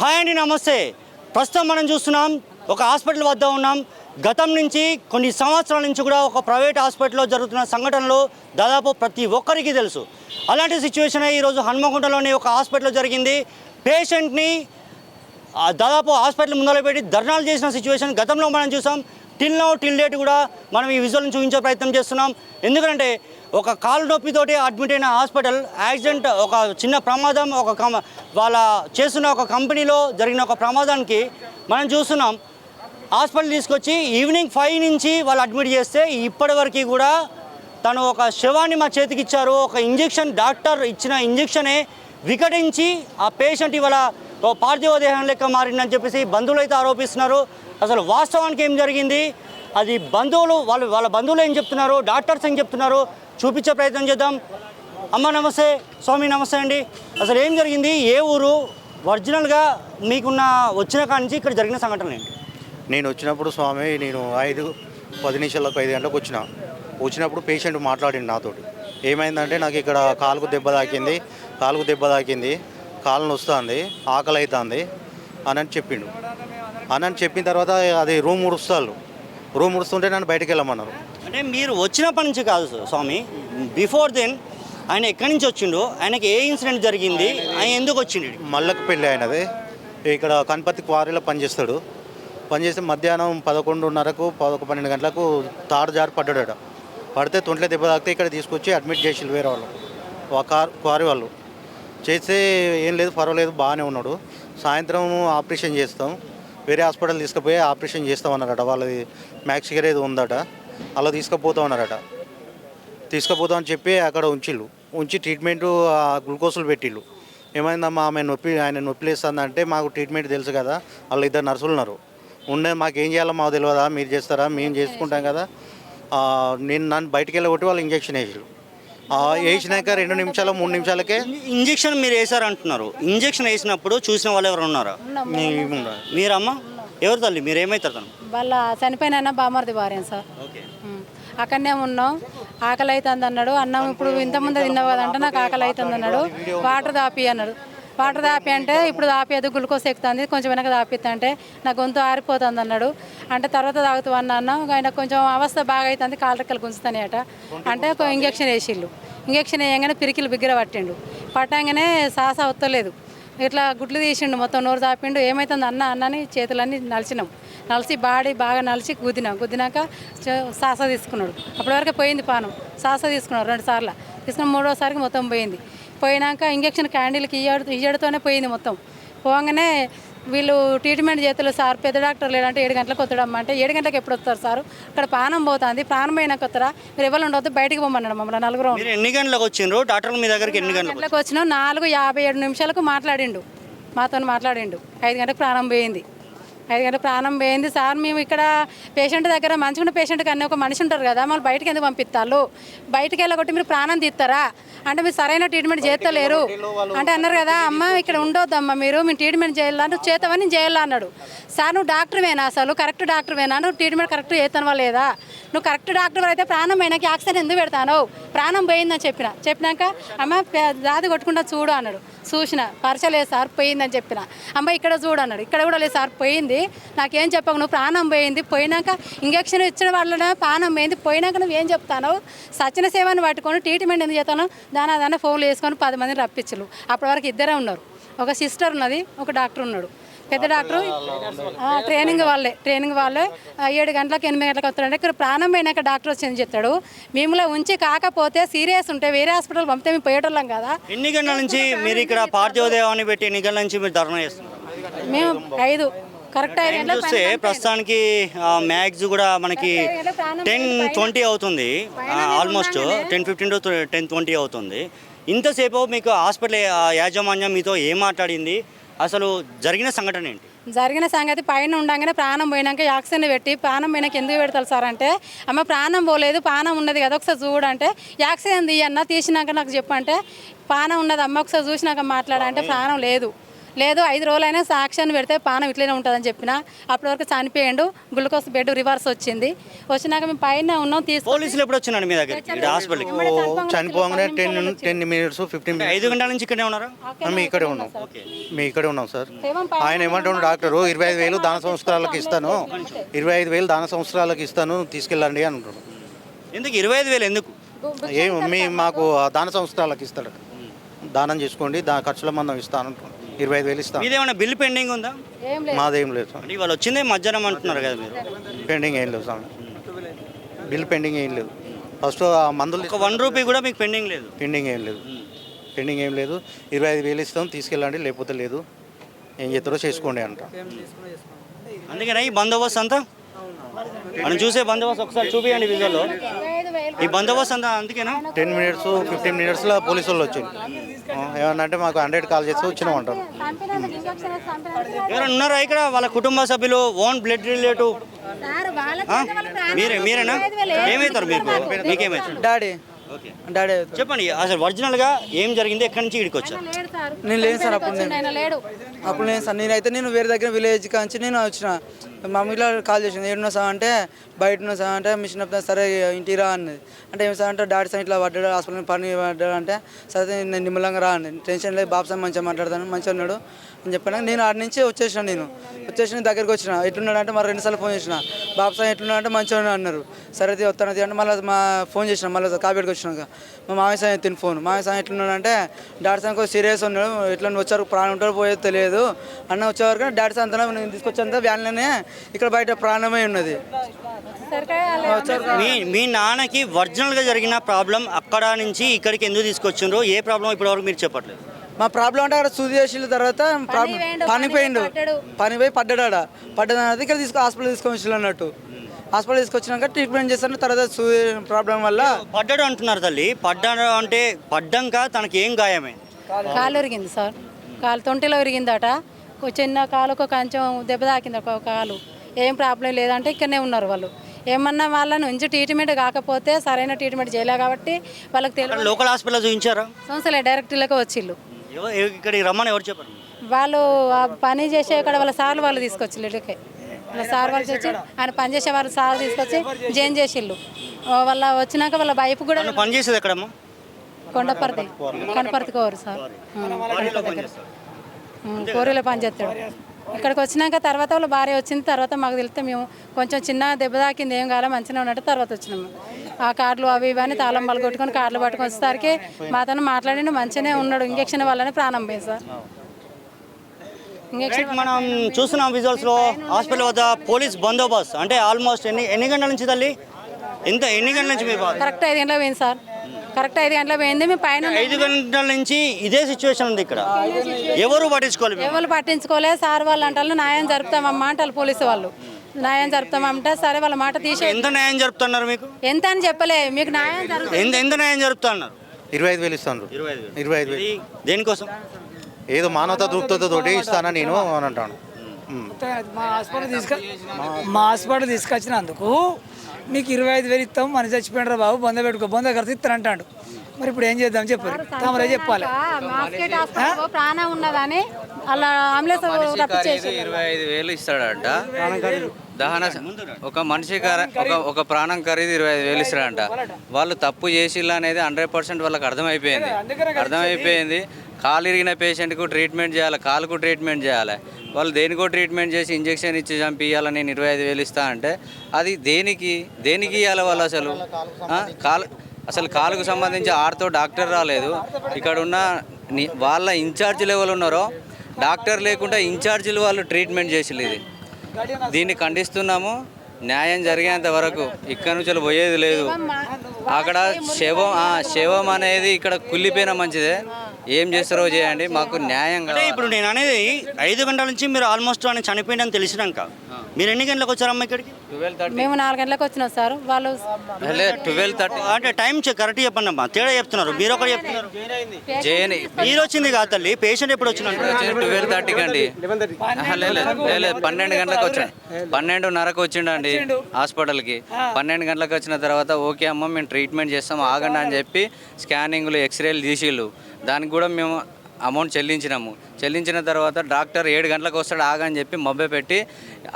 Hi అండి, నమస్తే. ప్రస్తుతం మనం చూస్తున్నాం ఒక హాస్పిటల్ వద్ద ఉన్నాం. గతం నుంచి కొన్ని సంవత్సరాల నుంచి కూడా ఒక ప్రైవేట్ హాస్పిటల్లో జరుగుతున్న సంఘటనలు దాదాపు ప్రతి ఒక్కరికి తెలుసు. అలాంటి సిచ్యువేషన్ ఈరోజు హన్మకొండలోని ఒక హాస్పిటల్లో జరిగింది. పేషెంట్ని దాదాపు హాస్పిటల్ ముందర పెట్టి ధర్నాలు చేసిన సిచ్యువేషన్ గతంలో మనం చూసాం. టిల్ డేట్ కూడా మనం ఈ విజువల్ని చూపించే ప్రయత్నం చేస్తున్నాం. ఎందుకంటే ఒక కాలు నొప్పితోటి అడ్మిట్ అయిన హాస్పిటల్ యాక్సిడెంట్, ఒక చిన్న ప్రమాదం, వాళ్ళ చేస్తున్న ఒక కంపెనీలో జరిగిన ఒక ప్రమాదానికి మనం చూస్తున్నాం. హాస్పిటల్ తీసుకొచ్చి ఈవినింగ్ 5 నుంచి వాళ్ళు అడ్మిట్ చేస్తే ఇప్పటివరకు కూడా తను ఒక శవాన్ని మా చేతికి ఇచ్చారు. ఒక ఇంజెక్షన్, డాక్టర్ ఇచ్చిన ఇంజెక్షనే వికటించి ఆ పేషెంట్ ఇవాళ పార్థివ దేహం లెక్క మారిందని చెప్పేసి బంధువులు అయితే ఆరోపిస్తున్నారు. అసలు వాస్తవానికి ఏం జరిగింది, అది బంధువులు వాళ్ళ బంధువులు ఏం చెప్తున్నారు, డాక్టర్స్ ఏం చెప్తున్నారు చూపించే ప్రయత్నం చేద్దాం. అమ్మ నమస్తే, స్వామి నమస్తే అండి. అసలు ఏం జరిగింది, ఏ ఊరు, ఒరిజినల్గా మీకున్న వచ్చిన కాడి నుంచి ఇక్కడ జరిగిన సంఘటన ఏంటి? నేను వచ్చినప్పుడు స్వామి, నేను 5-10 నిమిషాలకు 5 గంటలకు వచ్చినప్పుడు పేషెంట్ మాట్లాడింది నాతోటి. ఏమైందంటే నాకు ఇక్కడ కాలుకు దెబ్బ తాకింది, కాలు నొస్తుంది, ఆకలి అవుతుంది అని చెప్పిండు. అని చెప్పిన తర్వాత అది రూమ్ ఉడుస్తుంటే నన్ను బయటకు వెళ్ళమన్నారు. అంటే మీరు వచ్చినప్పటి నుంచి కాదు స్వామి, బిఫోర్ దెన్ ఆయన ఎక్కడి నుంచి వచ్చిండు, ఆయనకి ఏ ఇన్సిడెంట్ జరిగింది, ఆయన ఎందుకు వచ్చిండు? మళ్ళకు పెళ్ళి అయినది. ఇక్కడ కనపర్తి క్వారీలో పనిచేస్తే మధ్యాహ్నం 11:30కు 12 గంటలకు తాడు జారి పడ్డాడట. పడితే తొంట్లో దెబ్బ తాకితే ఇక్కడ తీసుకొచ్చి అడ్మిట్ చేసి వేరే వాళ్ళు క్వారీ వాళ్ళు చేస్తే ఏం లేదు, పర్వాలేదు, బాగానే ఉన్నాడు. సాయంత్రం ఆపరేషన్ చేస్తాం, వేరే హాస్పిటల్ తీసుకుపోయి ఆపరేషన్ చేస్తామన్నారట. వాళ్ళది మ్యాక్సిగర్ ఏదో ఉందట, అలా తీసుకుపోతామని చెప్పి అక్కడ ఉంచి ట్రీట్మెంటు గ్లూకోజులు పెట్టిళ్ళు. ఏమైందమ్మా ఆయన నొప్పి లేస్తుందంటే, మాకు ట్రీట్మెంట్ తెలుసు కదా, వాళ్ళు 2 నర్సులు ఉన్నారు, మాకు ఏం చేయాలో మాకు తెలియదా, మీరు చేస్తారా, మేము చేసుకుంటాం కదా. నన్ను బయటికి వెళ్ళగొట్టి వాళ్ళు ఇంజక్షన్ వేసినాక 2 నిమిషాలు 3 నిమిషాలకే ఇంజక్షన్ మీరు వేసారంటున్నారు. ఇంజక్షన్ వేసినప్పుడు చూసిన వాళ్ళు ఎవరు ఉన్నారా? మీరమ్మా ఎవరు తల్లి, మీరు ఏమవుతారు? తను వాళ్ళ చనిపోయిన బామర్ది భార్య సార్. ఓకే, అక్కడనే ఉన్నాం. ఆకలి అవుతుంది అన్నాడు. అన్నం ఇప్పుడు ఇంతకుముందు తిన్నావు కదంటే నాకు ఆకలి అవుతుంది అన్నాడు. వాటర్ దాపి అన్నాడు. వాటర్ దాపి అంటే ఇప్పుడు దాపియదు, గ్లూకోజ్ ఎక్కుతుంది, కొంచెం వెనక దాపిస్తా అంటే నా గొంతు ఆరిపోతుంది అన్నాడు. అంటే తర్వాత తాగుతూ అన్నాం. ఆయన కొంచెం అవస్థ బాగా అవుతుంది, కాలు రెక్కలు గుంజుతాయట అంటే ఇంజక్షన్ వేసిళ్ళు. ఇంజక్షన్ వేయగానే పిరికిలు బిగ్గర పట్టంగానే శ్వాస వస్తలేదు. ఇట్లా గుడ్లు తీసిండు, మొత్తం నోరు దాపిండు. ఏమవుతుంది అన్నని చేతులన్నీ నలిసి బాడీ బాగా నలిసి గుద్దినాక శ్వాస తీసుకున్నాడు. అప్పటివరకు పోయింది పానం. శ్వాస తీసుకున్నాడు 2 సార్లు తీసుకుని 3వసారికి మొత్తం పోయినాక ఇంజక్షన్ క్యాండిల్కి ఇయ్యడితోనే పోయింది మొత్తం. పోగానే వీళ్ళు ట్రీట్మెంట్ చేతులు సార్, పెద్ద డాక్టర్ లేదంటే 7 గంటలకు వస్తాడమ్మా అంటే 7 గంటలకు ఎప్పుడు వస్తారు సార్, ఇక్కడ ప్రాణం పోతుంది, ప్రాణం పోయినాక వస్తారా, మీరు ఎవరు ఉండవద్దు, బయటికి పోమన్నాడు మమ్మల్ని 4 ఎన్ని గంటలకు వచ్చిండ్రు డాక్టర్ మీ దగ్గరికి? ఎన్ని గంటలకు వచ్చినాం? 4:57 నిమిషాలకు మాతో మాట్లాడిండు. 5 గంటలకు ప్రాణం పోయింది. 5 గంటలకు ప్రాణం పోయింది సార్. మేము ఇక్కడ పేషెంట్ దగ్గర మంచిగా పేషెంట్ కానీ ఒక మనిషి ఉంటారు కదా, మళ్ళీ బయటకు ఎందుకు పంపిస్తారు, బయటకు వెళ్ళగొట్టి మీరు ప్రాణం తీస్తారా అంటే మీరు సరైన ట్రీట్మెంట్ చేస్తలేరు అంటే అన్నారు కదా. అమ్మ ఇక్కడ ఉండొద్దమ్మా, మేము ట్రీట్మెంట్ చేయాలా, నువ్వు చేస్తావని చేయాలా అన్నాడు. సార్ నువ్వు డాక్టర్వేనా, అసలు కరెక్ట్ డాక్టర్వేనా, నువ్వు ట్రీట్మెంట్ కరెక్ట్ చేస్తావా లేదా, నువ్వు కరెక్ట్ డాక్టర్ అయితే ప్రాణం పోయినాక ఆక్సిజన్ ఎందుకు పెడతాను, ప్రాణం పోయిందని చెప్పినాక అమ్మ దాది కొట్టుకుంటా చూడు అన్నాడు. చూసిన పరచలేదు సార్, పోయిందని చెప్పిన. అమ్మ ఇక్కడ చూడు అన్నాడు. ఇక్కడ కూడా లేదు సార్, పోయింది, నాకేం చెప్పకు, నువ్వు ప్రాణం పోయినాక ఇంజక్షన్ ఇచ్చిన వాళ్ళనే ప్రాణం పోయింది, పోయినాక నువ్వేం చెప్తాను, సచిన సేవని పట్టుకొని ట్రీట్మెంట్ ఎందుకు చేస్తాను, దాని ఫోన్లు వేసుకొని 10 మందిని రప్పించలు. అప్పటి వరకు 2 ఉన్నారు, ఒక సిస్టర్ ఉన్నది, ఒక డాక్టర్ ఉన్నాడు. పెద్ద డాక్టర్ ట్రైనింగ్ వాళ్ళే 7 గంటలకు 8 గంటలకు వస్తాడంటే ఇక్కడ ప్రాణం పోయినాక డాక్టర్ వచ్చి చెప్తాడు. మేములో ఉంచి కాకపోతే సీరియస్ ఉంటే వేరే హాస్పిటల్ పంపితే మేము పోయేటోళ్ళం కదా. ఎన్ని గంటల నుంచి మీరు ఇక్కడ పార్థివ దేహాన్ని పెట్టి ఎన్ని గంటల నుంచి మీరు ధర్నా చేస్తున్నారు? మేము 5 కరెక్ట్ 5 గంటలకు చూస్తే ప్రస్తుతానికి మ్యాక్స్ కూడా మనకి 10:20 అవుతుంది, ఆల్మోస్ట్ 10:15 to 10:20 అవుతుంది. ఇంతసేపు మీకు హాస్పిటల్ యాజమాన్యం మీతో ఏం మాట్లాడింది, అసలు జరిగిన సంఘటన ఏంటి? జరిగిన సంగతి పైన ఉండగానే ప్రాణం పోయినాక యాక్సిజన్ పెట్టి, ప్రాణం పోయినాక ఎందుకు పెడతారు సార్ అంటే, అమ్మ ప్రాణం పోలేదు, ప్రాణం ఉన్నది కదా ఒకసారి చూడంటే, యాక్సిజన్ తీయన్న తీసినాక నాకు చెప్పంటే, ప్రాణం ఉన్నది అమ్మ ఒకసారి చూసినాక మాట్లాడంటే ప్రాణం లేదు, లేదు 5 రోజులైనా సాక్ష్యాన్ని పెడితే పానం ఇట్లనే ఉంటుందని చెప్పిన అప్పటి వరకు చనిపోయిండు. గ్లూకోజ్ బెడ్ రివర్స్ వచ్చింది. వచ్చినాక మేము పైన ఉన్నాం పోలీసులు ఎప్పుడు వచ్చినారు మీ దగ్గర ఇక్కడ హాస్పిటల్కి? చనిపోగానే 10 minutes 15 minutes 5 గంటల నుంచి ఇక్కడే ఉన్నారా? మేము ఇక్కడే ఉన్నాం. మేము ఇక్కడే ఉన్నాం సార్. ఆయన ఏమంటున్నాడు డాక్టరు 25,000 దాన సంవత్సరాలకు ఇస్తాను, 25,000 దాన సంవత్సరాలకు ఇస్తాను తీసుకెళ్ళండి అని అంటున్నాడు. ఎందుకు 25,000 ఎందుకు? మాకు దాన సంవత్సరాలకు ఇస్తాడు, దానం చేసుకోండి, ఖర్చుల మందం ఇస్తాను అంటున్నాడు. 25,000 ఇస్తాను. మీదేమైనా బిల్ పెండింగ్ ఉందా? మాదేం లేదు సార్. అంటే వాళ్ళు వచ్చిందే మధ్యాహ్నం అంటున్నారు కదా మీరు. పెండింగ్ ఏం లేదు సార్, బిల్ పెండింగ్ ఏం లేదు. ఫస్ట్ ఆ మందులు ఒక 1 రూపీ కూడా మీకు పెండింగ్ లేదు? పెండింగ్ ఏం లేదు, పెండింగ్ ఏం లేదు. 25,000 ఇస్తాం తీసుకెళ్ళండి, లేకపోతే లేదు, ఏం చేస్తారో చేసుకోండి అంట. అందుకనే ఈ బందోబస్తు అంతా మనం చూసే బందోబస్తు ఒకసారి చూపించండి విజువల్లో. ఈ బందోబస్తు అంతా అందుకేనా? 10 minutes 15 minutesలో పోలీసు వాళ్ళు వచ్చింది. ఏమన్నా అంటే మాకు 100 కాల్ చేస్తే వచ్చినాం అంటారు. ఎవరైనా ఉన్నారా ఇక్కడ వాళ్ళ కుటుంబ సభ్యులు ఓన్ బ్లడ్ రిలేటివ్? మీరేనా? ఏమవుతారు మీకు? మీకేమవుతారు? డాడీ ఓకే డాడీ చెప్పండి అసలు ఒరిజినల్గా ఏం జరిగింది, ఎక్కడి నుంచి ఇక్కడికి వచ్చారు? నేను లేను సార్. అప్పుడు నేను సార్ నేను వేరే దగ్గర విలేజ్ కాంచి నేను వచ్చిన. మా మమ్మీలో కాల్ చేసింది, ఏడున్నా సార్ అంటే బయట ఉన్నా సార్ అంటే మిషన్ అప్ సరే ఇంటికి రా అన్నది. అంటే ఏమి సార్ అంటే డాడీ సార్ ఇట్లా పడ్డాడు, హాస్పిటల్ పని పడ్డాడు అంటే సరే నేను నిమ్మలంగా రా అన్నది. టెన్షన్ లేదు, బాబు సార్ మంచిగా మాట్లాడతాను, మంచిగా ఉన్నాడు అని చెప్పాను. నేను ఆడ నుంచి వచ్చేసిన, వచ్చేసిన దగ్గరికి వచ్చిన. ఎట్లున్నాడు అంటే మరి 2 సార్లు ఫోన్ చేసిన, బాబు సార్ ఎట్లున్నాడు అంటే మంచిగా అన్నారు. సరే వస్తానది అంటే మళ్ళీ ఫోన్ చేసిన, మళ్ళీ కాపీడికి వచ్చినాక మా మామయ్య సార్ ఎత్తిన ఫోన్. మామయ్య సార్ ఎట్లున్నాడు అంటే డాడీ సార్ కొంచెం సీరియస్ ఉన్నాడు, ఎట్లా వచ్చారు ప్రాణం ఉంటాడు పోయేది తెలియదు అన్న. వచ్చేవరకు డాడీ సార్ అంతా నేను తీసుకొచ్చేంత వ్యాన్లోనే ఇక్కడ బయట ప్రాణమే ఉన్నది. మీ నాన్నకి ఒరిజినల్గా జరిగిన ప్రాబ్లం అక్కడ నుంచి ఇక్కడికి ఎందుకు తీసుకొచ్చిండ్రు? ఏ ప్రాబ్లం ఇప్పటివరకు మీరు చెప్పట్లేదు? మా ప్రాబ్లం అంటే అక్కడ సూది చేసిన తర్వాత పని పోయి పడ్డాడు. పడ్డ తర్వాత ఇక్కడ హాస్పిటల్ తీసుకొని అన్నట్టు. హాస్పిటల్ తీసుకొచ్చినాక ట్రీట్మెంట్ చేస్తాను. తర్వాత సూది ప్రాబ్లం వల్ల పడ్డాడు అంటున్నారు తల్లి. పడ్డాడు అంటే పడ్డాక తనకి ఏం గాయమైంది? కాలు విరిగింది సార్, కాలు తొంటిలో విరిగిందట. చిన్న కాలుకు కొంచెం దెబ్బ తాకింది ఒక కాలు. ఏం ప్రాబ్లం లేదంటే ఇక్కడనే ఉన్నారు వాళ్ళు. ఏమన్నా వాళ్ళని ఉంచి ట్రీట్మెంట్ కాకపోతే సరైన ట్రీట్మెంట్ చేయలే కాబట్టి వాళ్ళకి తెలియదు. లోకల్ హాస్పిటల్ చూపించారా? సంస్థలే డైరెక్ట్లోకి వచ్చిళ్ళు. ఇక్కడికి రమ్మని ఎవరు చెప్పారు? వాళ్ళు ఆ పని చేసే ఇక్కడ వాళ్ళ సార్లు వాళ్ళు తీసుకొచ్చిళ్ళు. ఇక్కడికి వాళ్ళ సార్ వాళ్ళు వచ్చి ఆయన పని చేసే వాళ్ళు సార్ తీసుకొచ్చి జాయిన్ చేసిళ్ళు. వాళ్ళ వచ్చినాక వాళ్ళ వైపు కూడా పని చేసేది ఎక్కడమ్మా? కొండపర్తి కోరు సార్, కోరిలో పని చేస్తాడు. ఇక్కడికి వచ్చినాక తర్వాత వాళ్ళ భార్య వచ్చింది. తర్వాత మాకు తెలిస్తే మేము కొంచెం చిన్న దెబ్బ తాకింది, ఏం కాలం మంచిగా ఉన్నట్టు తర్వాత వచ్చినాము. ఆ కార్డులు అవి ఇవన్నీ తాళం బలు కొట్టుకొని కార్డులు పట్టుకొని వచ్చేసరికి మాతో మాట్లాడి మంచిగానే ఉన్నాడు. ఇంజక్షన్ వల్లనే ప్రాణం పోయింది సార్. ఇంజక్షన్ మనం చూస్తున్నాం విజువల్స్లో హాస్పిటల్ వద్ద పోలీస్ బందోబస్తు. అంటే ఆల్మోస్ట్ ఎన్ని గంటల నుంచి తల్లి? ఎన్ని గంటల నుంచి మీరు? కరెక్ట్ 5 గంటలకు పోయింది సార్, కరెక్ట్ 5 గంటలకు పోయింది. మేము పైన 5 గంటల నుంచి ఇదే సిచ్యువేషన్ ఉంది ఇక్కడ. ఎవరు పట్టించుకోలేదు. సార్ వాళ్ళు అంటారు న్యాయం జరుపుతామమ్మా అంటారు పోలీసు వాళ్ళు. న్యాయం జరుపుతామంటే సరే వాళ్ళ మాట తీసే. ఎంత న్యాయం జరుపుతున్నారు మీకు? ఎంత అని చెప్పలే, మీకు న్యాయం జరుగుతుంది. ఎంత న్యాయం జరుపుతున్నారు? 25,000 ఇస్తాను. 25,000 దేనికోసం? ఏదో మానవతా దృక్పథతోటి ఇస్తానా నేను అని అంటాను. మా హాస్పిటల్ తీసుకొచ్చినందుకు మీకు 25,000 ఇస్తాం, మన చచ్చిపోయినరా బాబు, బొంద ఖర్చు ఇస్తాను అంటాడు. మరి ఇప్పుడు ఏం చేద్దాం చెప్పారు, తమరే చెప్పాలి. ప్రాణం ఉన్నదని అలా అంబులెన్స్ 25,000 ఇస్తాడంట. దహన ఒక మనిషి ఒక ప్రాణం ఖరీదు 25,000 ఇస్తాడంట. వాళ్ళు తప్పు చేసిల్లా అనేది 100% వాళ్ళకి అర్థమైపోయింది. కాలు ఇరిగిన పేషెంట్కు ట్రీట్మెంట్ చేయాలి, కాలుకు ట్రీట్మెంట్ చేయాలి. వాళ్ళు దేనికో ట్రీట్మెంట్ చేసి ఇంజక్షన్ ఇచ్చి చంపియాలని నేను 25,000 ఇస్తా అంటే అది దేనికి ఇవ్వాలి వాళ్ళు? అసలు కాలుకు సంబంధించి ఆర్తో డాక్టర్ రాలేదు. ఇక్కడ ఉన్న వాళ్ళ ఇన్ఛార్జ్ లెవెల్ ఉన్నారో డాక్టర్ లేకుండా ఇన్ఛార్జీలు వాళ్ళు ట్రీట్మెంట్ చేసిల్లు. దీన్ని ఖండిస్తున్నాము. న్యాయం జరిగేంత వరకు ఇక్కడ నుంచి పోయేది లేదు. అక్కడ శవం అనేది ఇక్కడ కుళ్ళిపోయినా మంచిదే. ఏం చేస్తారో చేయండి, మాకు న్యాయం. ఇప్పుడు నేను అనేది 5 గంటల నుంచి మీరు ఆల్మోస్ట్ అని చనిపోయిందని తెలిసినాక మీరు ఎన్ని గంటలకు వచ్చారమ్మా ఇక్కడికి? 12:30. మేము 4 గంటలకు వచ్చినాం సార్. వాళ్ళు 12:30 అంటే టైం కరెక్ట్ చెప్పండి అమ్మా, తేడా చెప్తున్నారు. మీరు ఒకటి చెప్తున్నారు. మీరు వచ్చింది కాదు తల్లి, పేషెంట్ ఎప్పుడు వచ్చినారు? 12:30కి అండి. లేదు 12 గంటలకు వచ్చాడు. 12:30కు వచ్చిండండి హాస్పిటల్కి. 12 గంటలకు వచ్చిన తర్వాత ఓకే అమ్మ మేము ట్రీట్మెంట్ చేస్తాం ఆగండి అని చెప్పి స్కానింగ్లు ఎక్స్రేలు తీసిళ్ళు. దానికి కూడా మేము అమౌంట్ చెల్లించిన తర్వాత డాక్టర్ 7 గంటలకు వస్తాడు ఆగని చెప్పి మభ్య పెట్టి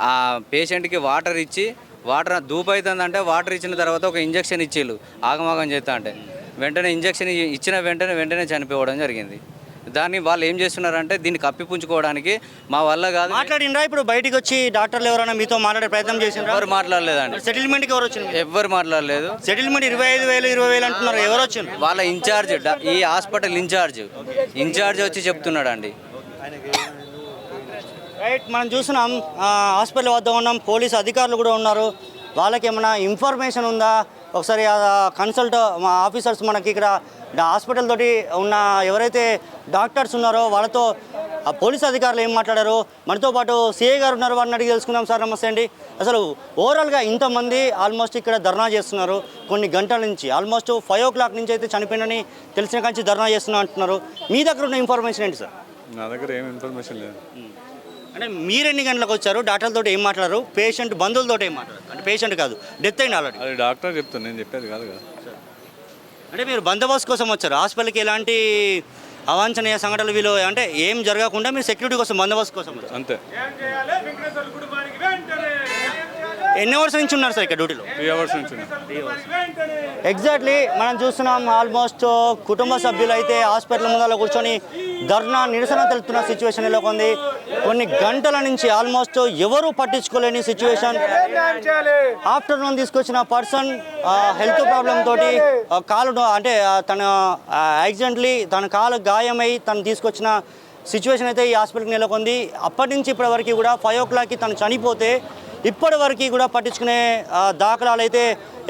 ఆ పేషెంట్కి వాటర్ ఇచ్చి వాటర్ ధూపు అవుతుందంటే వాటర్ ఇచ్చిన తర్వాత ఒక ఇంజక్షన్ ఇచ్చిళ్ళు ఆగమాగం చేస్తా అంటే వెంటనే ఇంజక్షన్ ఇచ్చిన వెంటనే చనిపోవడం జరిగింది. దాన్ని వాళ్ళు ఏం చేస్తున్నారంటే దీన్ని కప్పిపుంచుకోవడానికి మా వల్ల కాదు. మాట్లాడిండ్రా ఇప్పుడు బయటికి వచ్చి డాక్టర్లు ఎవరైనా మీతో మాట్లాడే ప్రయత్నం చేసిండ్రా? ఎవరు మాట్లాడలేదండి. సెటిల్మెంట్కి ఎవరు వచ్చింది? ఎవ్వరు మాట్లాడలేదు. సెటిల్మెంట్ 25,000 20,000 అంటున్నారు. ఎవరు వచ్చిండ్రు? వాళ్ళ ఇన్ఛార్జ్ ఈ హాస్పిటల్ ఇన్ఛార్జ్ వచ్చి చెప్తున్నాడు అండి. రైట్, మనం చూస్తున్నాం హాస్పిటల్ వద్ద ఉన్నాం, పోలీసు అధికారులు కూడా ఉన్నారు. వాళ్ళకి ఏమైనా ఇన్ఫర్మేషన్ ఉందా ఒకసారి కన్సల్ట్ మా ఆఫీసర్స్ మనకి ఇక్కడ హాస్పిటల్ తోటి ఉన్న ఎవరైతే డాక్టర్స్ ఉన్నారో వాళ్ళతో పోలీస్ అధికారులు ఏం మాట్లాడారు, మనతో పాటు సిఐ గారు ఉన్నారు, వారిని అడిగి తెలుసుకుందాం. సార్ నమస్తే అండి. అసలు ఓవరాల్గా ఇంతమంది ఆల్మోస్ట్ ఇక్కడ ధర్నా చేస్తున్నారు కొన్ని గంటల నుంచి, ఆల్మోస్ట్ 5 o'clock నుంచి అయితే చనిపోయిందని తెలిసిన కంచి ధర్నా చేస్తున్నా అంటున్నారు. మీ దగ్గర ఉన్న ఇన్ఫర్మేషన్ ఏంటి సార్? నా దగ్గర ఏం ఇన్ఫర్మేషన్ లేదు. అంటే మీరు ఎన్ని గంటలకు వచ్చారు, డాక్టర్లతో ఏం మాట్లాడారు, పేషెంట్ బంధువులతో ఏం మాట్లాడారు? అంటే పేషెంట్ కాదు, డెత్ అయింది ఆల్రెడీ. అది డాక్టర్ చెప్తాను, నేను చెప్పేది కాదు కదా. అంటే మీరు బందోబస్తు కోసం వచ్చారు హాస్పిటల్కి, ఎలాంటి అవాంఛనీయ సంఘటనలు వీళ్ళు అంటే ఏం జరగకుండా మీరు సెక్యూరిటీ కోసం బందోబస్తు కోసం వచ్చారు అంతే. ఎన్ని అవర్స్ నుంచి ఉన్నారు సార్ ఇక్కడ డ్యూటీలో? 3 hours నుంచి ఉన్నా. ఎగ్జాక్ట్లీ మనం చూస్తున్నాం ఆల్మోస్ట్ కుటుంబ సభ్యులు అయితే హాస్పిటల్ ముందర కూర్చొని ధర్నా నిరసన తెలుపుతున్న సిచ్యువేషన్ నెలకొంది. కొన్ని గంటల నుంచి ఆల్మోస్ట్ ఎవరు పట్టించుకోలేని సిచ్యువేషన్. ఆఫ్టర్నూన్ తీసుకొచ్చిన పర్సన్ హెల్త్ ప్రాబ్లం తోటి కాలు అంటే తన యాక్సిడెంట్లీ తన కాలు గాయమై తను తీసుకొచ్చిన సిచ్యువేషన్ అయితే ఈ హాస్పిటల్కి నెలకొంది. అప్పటి నుంచి ఇప్పటి వరకు కూడా 5 o'clockకి తను చనిపోతే ఇప్పటి వరకు కూడా పట్టించుకునే దాఖలాలు అయితే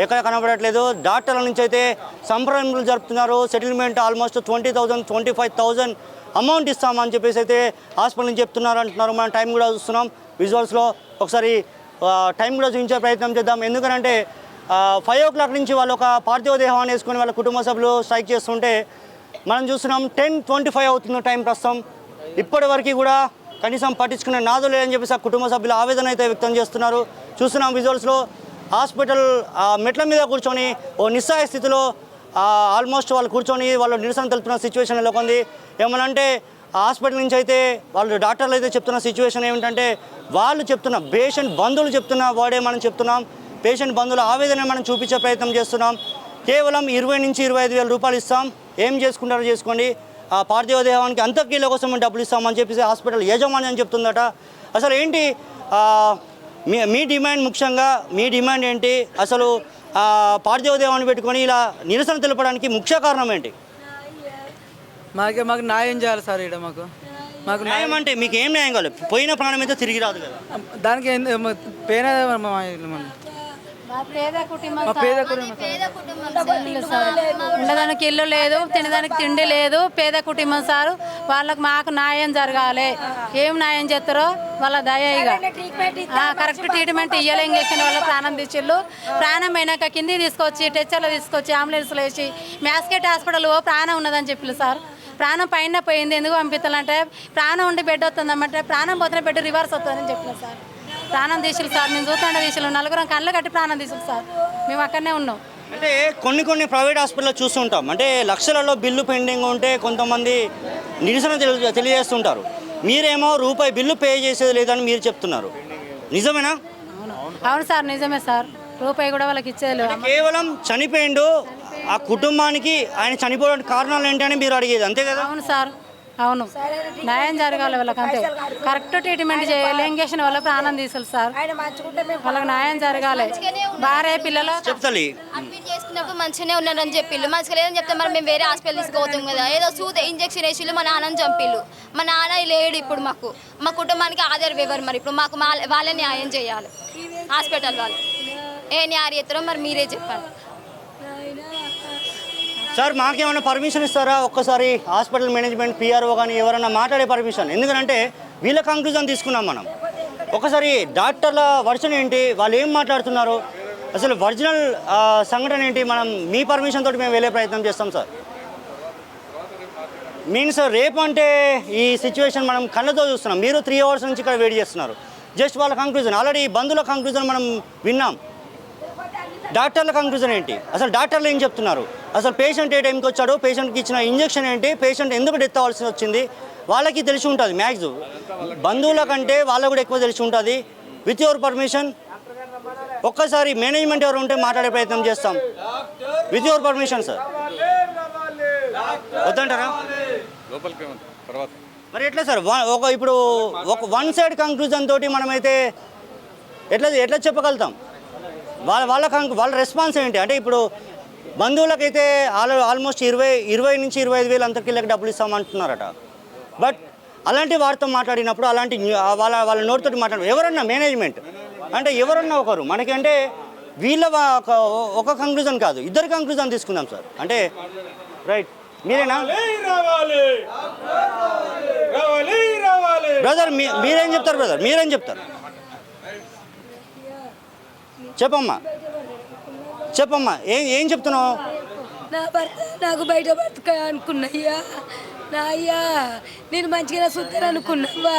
ఎక్కడ కనబడట్లేదు. డాక్టర్ల నుంచి అయితే సంప్రదింపులు జరుపుతున్నారు. సెటిల్మెంట్ ఆల్మోస్ట్ 20,000 25,000 అమౌంట్ ఇస్తామని చెప్పేసి అయితే హాస్పిటల్ నుంచి చెప్తున్నారు అంటున్నారు. మనం టైం కూడా చూస్తున్నాం విజువల్స్లో, ఒకసారి టైం కూడా చూపించే ప్రయత్నం చేద్దాం. ఎందుకంటే 5 o'clock నుంచి వాళ్ళు ఒక పార్థివ దేహాన్ని వేసుకొని వాళ్ళ కుటుంబ సభ్యులు స్ట్రైక్ చేస్తుంటే మనం చూస్తున్నాం 10:25 అవుతుంది టైం ప్రస్తుతం. ఇప్పటి వరకు కూడా కనీసం పట్టించుకునే నాదు లేదని చెప్పేసి ఆ కుటుంబ సభ్యులు ఆవేదన అయితే వ్యక్తం చేస్తున్నారు. చూస్తున్నాం విజువల్స్లో హాస్పిటల్ మెట్ల మీద కూర్చొని ఓ నిస్సహాయ స్థితిలో ఆల్మోస్ట్ వాళ్ళు కూర్చొని వాళ్ళు నిరసన తెలుపుతున్న సిచ్యువేషన్ నెలకొంది. ఏమనంటే హాస్పిటల్ నుంచి అయితే వాళ్ళు డాక్టర్లు అయితే చెప్తున్న సిచ్యువేషన్ ఏమిటంటే వాళ్ళు చెప్తున్న పేషెంట్ బంధువులు చెప్తున్న వర్డే మనం చెప్తున్నాం. పేషెంట్ బంధువుల ఆవేదన మనం చూపించే ప్రయత్నం చేస్తున్నాం. కేవలం 20,000 నుంచి 25,000 రూపాయలు ఇస్తాం, ఏం చేసుకుంటారో చేసుకోండి, ఆ పార్థివ దేహానికి అంత్యక్రియల కోసం డబ్బులు ఇస్తామని చెప్పేసి హాస్పిటల్ యాజమాన్యం చెప్తుందట. అసలు ఏంటి మీ డిమాండ్, ముఖ్యంగా మీ డిమాండ్ ఏంటి? అసలు పార్థివ దేహాన్ని పెట్టుకొని ఇలా నిరసన తెలపడానికి ముఖ్య కారణం ఏంటి? మాకు న్యాయం చేయాలి సార్. ఇక్కడ మాకు న్యాయం అంటే మీకు ఏం న్యాయం కావాలి? పోయిన ప్రాణం అయితే తిరిగి రాదు కదా. దానికి ఉండడానికి ఇల్లు లేదు, తినడానికి తిండి లేదు, పేద కుటుంబం సార్. వాళ్ళకి మాకు న్యాయం జరగాలి. ఏం న్యాయం చేస్తారో వాళ్ళ దయగా కరెక్ట్ ట్రీట్మెంట్ ఇయ్యాలి. ఇంజక్షన్ వల్ల ప్రాణం తెచ్చిళ్ళు, ప్రాణం అయినాక కింది తీసుకొచ్చి టెచ్చర్లో తీసుకొచ్చి అంబులెన్స్లో వేసి మ్యాస్కెట్ హాస్పిటల్ ప్రాణం ఉన్నదని చెప్పిల్లు సార్. ప్రాణం పైన పోయింది, ఎందుకు పంపిస్తానంటే ప్రాణం ఉండి బెడ్ వస్తుందమ్మంటే ప్రాణం పోతున్న బెడ్ రివర్స్ వస్తుందని చెప్పినారు సార్. ప్రాణం తీసిలు సార్, నేను చూస్తుండే తీసిలు, నలుగురం కళ్ళు కట్టి ప్రాణం తీసిలు సార్. మేము అక్కడనే ఉన్నాం. అంటే కొన్ని ప్రైవేట్ హాస్పిటల్లో చూస్తుంటాం, అంటే లక్షలలో బిల్లు పెండింగ్ ఉంటే కొంతమంది నిరసన తెలియజేస్తుంటారు. మీరేమో రూపాయి బిల్లు పే చేసేది లేదని మీరు చెప్తున్నారు, నిజమేనా? అవును సార్, నిజమే సార్. రూపాయి కూడా వాళ్ళకి ఇచ్చేది లేదు. కేవలం చనిపోయిండు, ఆ కుటుంబానికి ఆయన చనిపోవడానికి కారణాలు ఏంటి అని మీరు అడిగేది, అంతే కదా? అవును సార్, అవును. న్యాయం జరగాలి వాళ్ళకి, అంతే. కరెక్ట్ ట్రీట్మెంట్ చేయాలి. ఇంజక్షన్ వల్ల ప్రాణం తీసాలి సార్. వాళ్ళకి న్యాయం జరగాలి. భార్య పిల్లలు చెప్తాలి అడ్మిట్ చేసుకున్నప్పుడు మంచిగానే ఉన్నారని చెప్పిళ్ళు, మంచిగా లేదని చెప్తే మరి మేము వేరే హాస్పిటల్ తీసుకుపోతాం కదా. ఏదో సూది ఇంజక్షన్ వేసిళ్ళు, మా నాన్నని చంపిళ్ళు. మా నాన్న లేడు ఇప్పుడు, మా కుటుంబానికి ఆధార్ ఎవరు? మరి ఇప్పుడు మాకు వాళ్ళే న్యాయం చేయాలి. హాస్పిటల్ వాళ్ళు ఏ న్యాయం చేస్తారో మరి మీరే చెప్పండి సార్. మాకేమైనా పర్మిషన్ ఇస్తారా? ఒక్కసారి హాస్పిటల్ మేనేజ్మెంట్, పిఆర్ఓ కానీ ఎవరైనా మాట్లాడే పర్మిషన్, ఎందుకంటే వీళ్ళ కంక్లూజన్ తీసుకున్నాం మనం. ఒకసారి డాక్టర్ల వర్షన్ ఏంటి, వాళ్ళు ఏం మాట్లాడుతున్నారు, అసలు ఒరిజినల్ సంఘటన ఏంటి, మనం మీ పర్మిషన్ తోటి మేము వెళ్ళే ప్రయత్నం చేస్తాం సార్. మీన్స్ రేపు అంటే ఈ సిచ్యువేషన్ మనం కళ్ళతో చూస్తున్నాం, మీరు 3 hours నుంచి ఇక్కడ వెయిట్ చేస్తున్నారు. జస్ట్ వాళ్ళ కంక్లూజన్, ఆల్రెడీ బంధువుల కంక్లూజన్ మనం విన్నాం. డాక్టర్ల కంక్లూజన్ ఏంటి? అసలు డాక్టర్లు ఏం చెప్తున్నారు? అసలు పేషెంట్ ఏ టైంకి వచ్చాడో, పేషెంట్కి ఇచ్చిన ఇంజెక్షన్ ఏంటి, పేషెంట్ ఎందుకు డెత్ అవ్వాల్సి వచ్చింది, వాళ్ళకి తెలిసి ఉంటుంది. మ్యాక్సిమం బంధువుల కంటే వాళ్ళకు కూడా ఎక్కువ తెలిసి ఉంటుంది. విత్ యువర్ పర్మిషన్ ఒక్కసారి మేనేజ్మెంట్ ఎవరు ఉంటే మాట్లాడే ప్రయత్నం చేస్తాం. With your permission sir. వద్దంటారా? లోపలికి తర్వాత మరి ఎట్లా సార్? ఇప్పుడు ఒక వన్ సైడ్ కంక్లూజన్ తోటి మనమైతే ఎట్లా చెప్పగలుగుతాం? వాళ్ళ రెస్పాన్స్ ఏంటి? అంటే ఇప్పుడు బంధువులకైతే ఆల్మోస్ట్ 20 నుంచి 25,000 అంతకిళ్ళకి డబ్బులు ఇస్తామంటున్నారట. బట్ అలాంటి వారితో మాట్లాడినప్పుడు, అలాంటి వాళ్ళ నోటితోటి ఎవరన్నా మేనేజ్మెంట్ అంటే ఎవరన్నా ఒకరు మనకంటే వీళ్ళ ఒక కంక్లూజన్ కాదు, ఇద్దరు కంక్లూజన్ తీసుకుందాం సార్. అంటే రైట్, మీరేనా బ్రదర్? మీరేం చెప్తారు బ్రదర్? మీరేం చెప్తారు? చెప్పమ్మా ఏం చెప్తున్నావు? నా భర్త నాకు బయట బతక అనుకున్నయ్యా. నా అయ్యా నేను మంచిగా చూద్దాను అనుకున్నావా?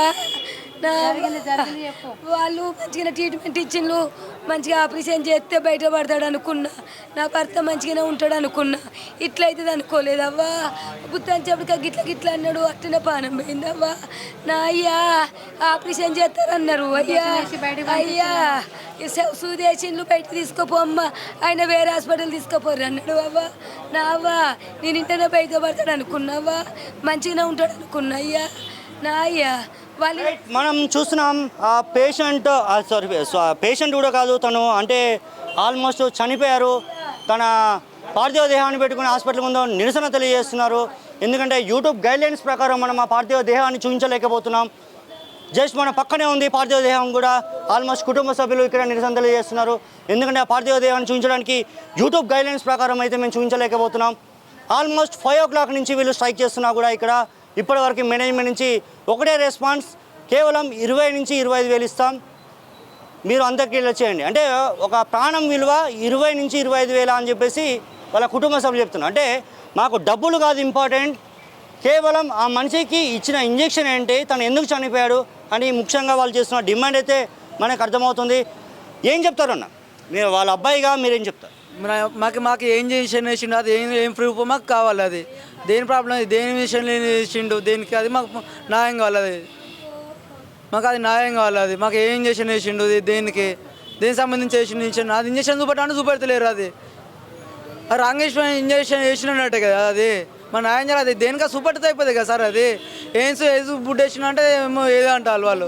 నా వాళ్ళు మంచిగా ట్రీట్మెంట్ ఇచ్చిండ్రు, మంచిగా ఆపరేషన్ చేస్తే బయట పడతాడు అనుకున్నా. నా భర్త మంచిగానే ఉంటాడు అనుకున్నా. ఇట్లయితుంది అనుకోలేదవ్వా. బుత్తాని చెప్పడిక గిట్ల అన్నాడు, అట్టనే పానం పోయిందవ్వా. నా అయ్యా ఆపరేషన్ చేస్తారన్నారు. అయ్యా సూదేశిన్లు బయట తీసుకుపోమ్మా, ఆయన వేరే హాస్పిటల్ తీసుకుపోరు అన్నాడు. అవ్వా నా అవ్వా నేను ఇంటనే బయట పడతాడు అనుకున్నావా? మంచిగానే ఉంటాడు అనుకున్నా అయ్యా. నా అయ్యా వాళ్ళు మనం చూస్తున్నాం ఆ పేషెంట్ కూడా కాదు, తను అంటే ఆల్మోస్ట్ చనిపోయారు. తన పార్థివ దేహాన్ని పెట్టుకుని హాస్పిటల్ ముందు నిరసన తెలియజేస్తున్నారు. ఎందుకంటే యూట్యూబ్ గైడ్లైన్స్ ప్రకారం మనం ఆ పార్థివ దేహాన్ని చూపించలేకపోతున్నాం. జస్ట్ మన పక్కనే ఉంది పార్థివ దేహం కూడా. ఆల్మోస్ట్ కుటుంబ సభ్యులు ఇక్కడ నిరసన తెలియజేస్తున్నారు. ఎందుకంటే ఆ పార్థివ దేహాన్ని చూపించడానికి యూట్యూబ్ గైడ్లైన్స్ ప్రకారం అయితే మేము చూపించలేకపోతున్నాం. ఆల్మోస్ట్ 5 o'clock నుంచి వీళ్ళు స్ట్రైక్ చేస్తున్నా కూడా ఇక్కడ ఇప్పటివరకు మేనేజ్మెంట్ నుంచి ఒకటే రెస్పాన్స్, కేవలం 20 నుంచి 25,000 ఇస్తాం, మీరు అందరికీ ఇలా చేయండి. అంటే ఒక ప్రాణం విలువ 20 నుంచి 25,000 అని చెప్పేసి వాళ్ళ కుటుంబ సభ్యులు చెప్తున్నారు. అంటే మాకు డబ్బులు కాదు ఇంపార్టెంట్, కేవలం ఆ మనిషికి ఇచ్చిన ఇంజెక్షన్ ఏంటి, తను ఎందుకు చనిపోయాడు అని ముఖ్యంగా వాళ్ళు చేస్తున్న డిమాండ్ అయితే మనకు అర్థమవుతుంది. ఏం చెప్తారు అన్న మీరు వాళ్ళ అబ్బాయిగా మీరేం చెప్తారు? మాకు ఏం చేసిండు, అది ఏం ప్రూఫ్ మాకు కావాలి. అది దేని ప్రాబ్లం, అది దేని విషయం చేసిండు, దేనికి అది మాకు న్యాయం కావాలి. అది మాకు అది న్యాయం కావాలి. అది మాకు ఏం చేసిండు, దేనికి సంబంధించి చేసిండు, అది ఇంజక్షన్ చూపెడతలేరు. అది రాంగేశ్వర ఇంజక్షన్ వేసినట్టే కదా. అది మన న్యాయం చేయాలి. అది దేనికా చూపెడితే అయిపోతుంది కదా సార్. అది ఏం బుడ్ వేసిన అంటే ఏమో ఏదో అంటారు వాళ్ళు,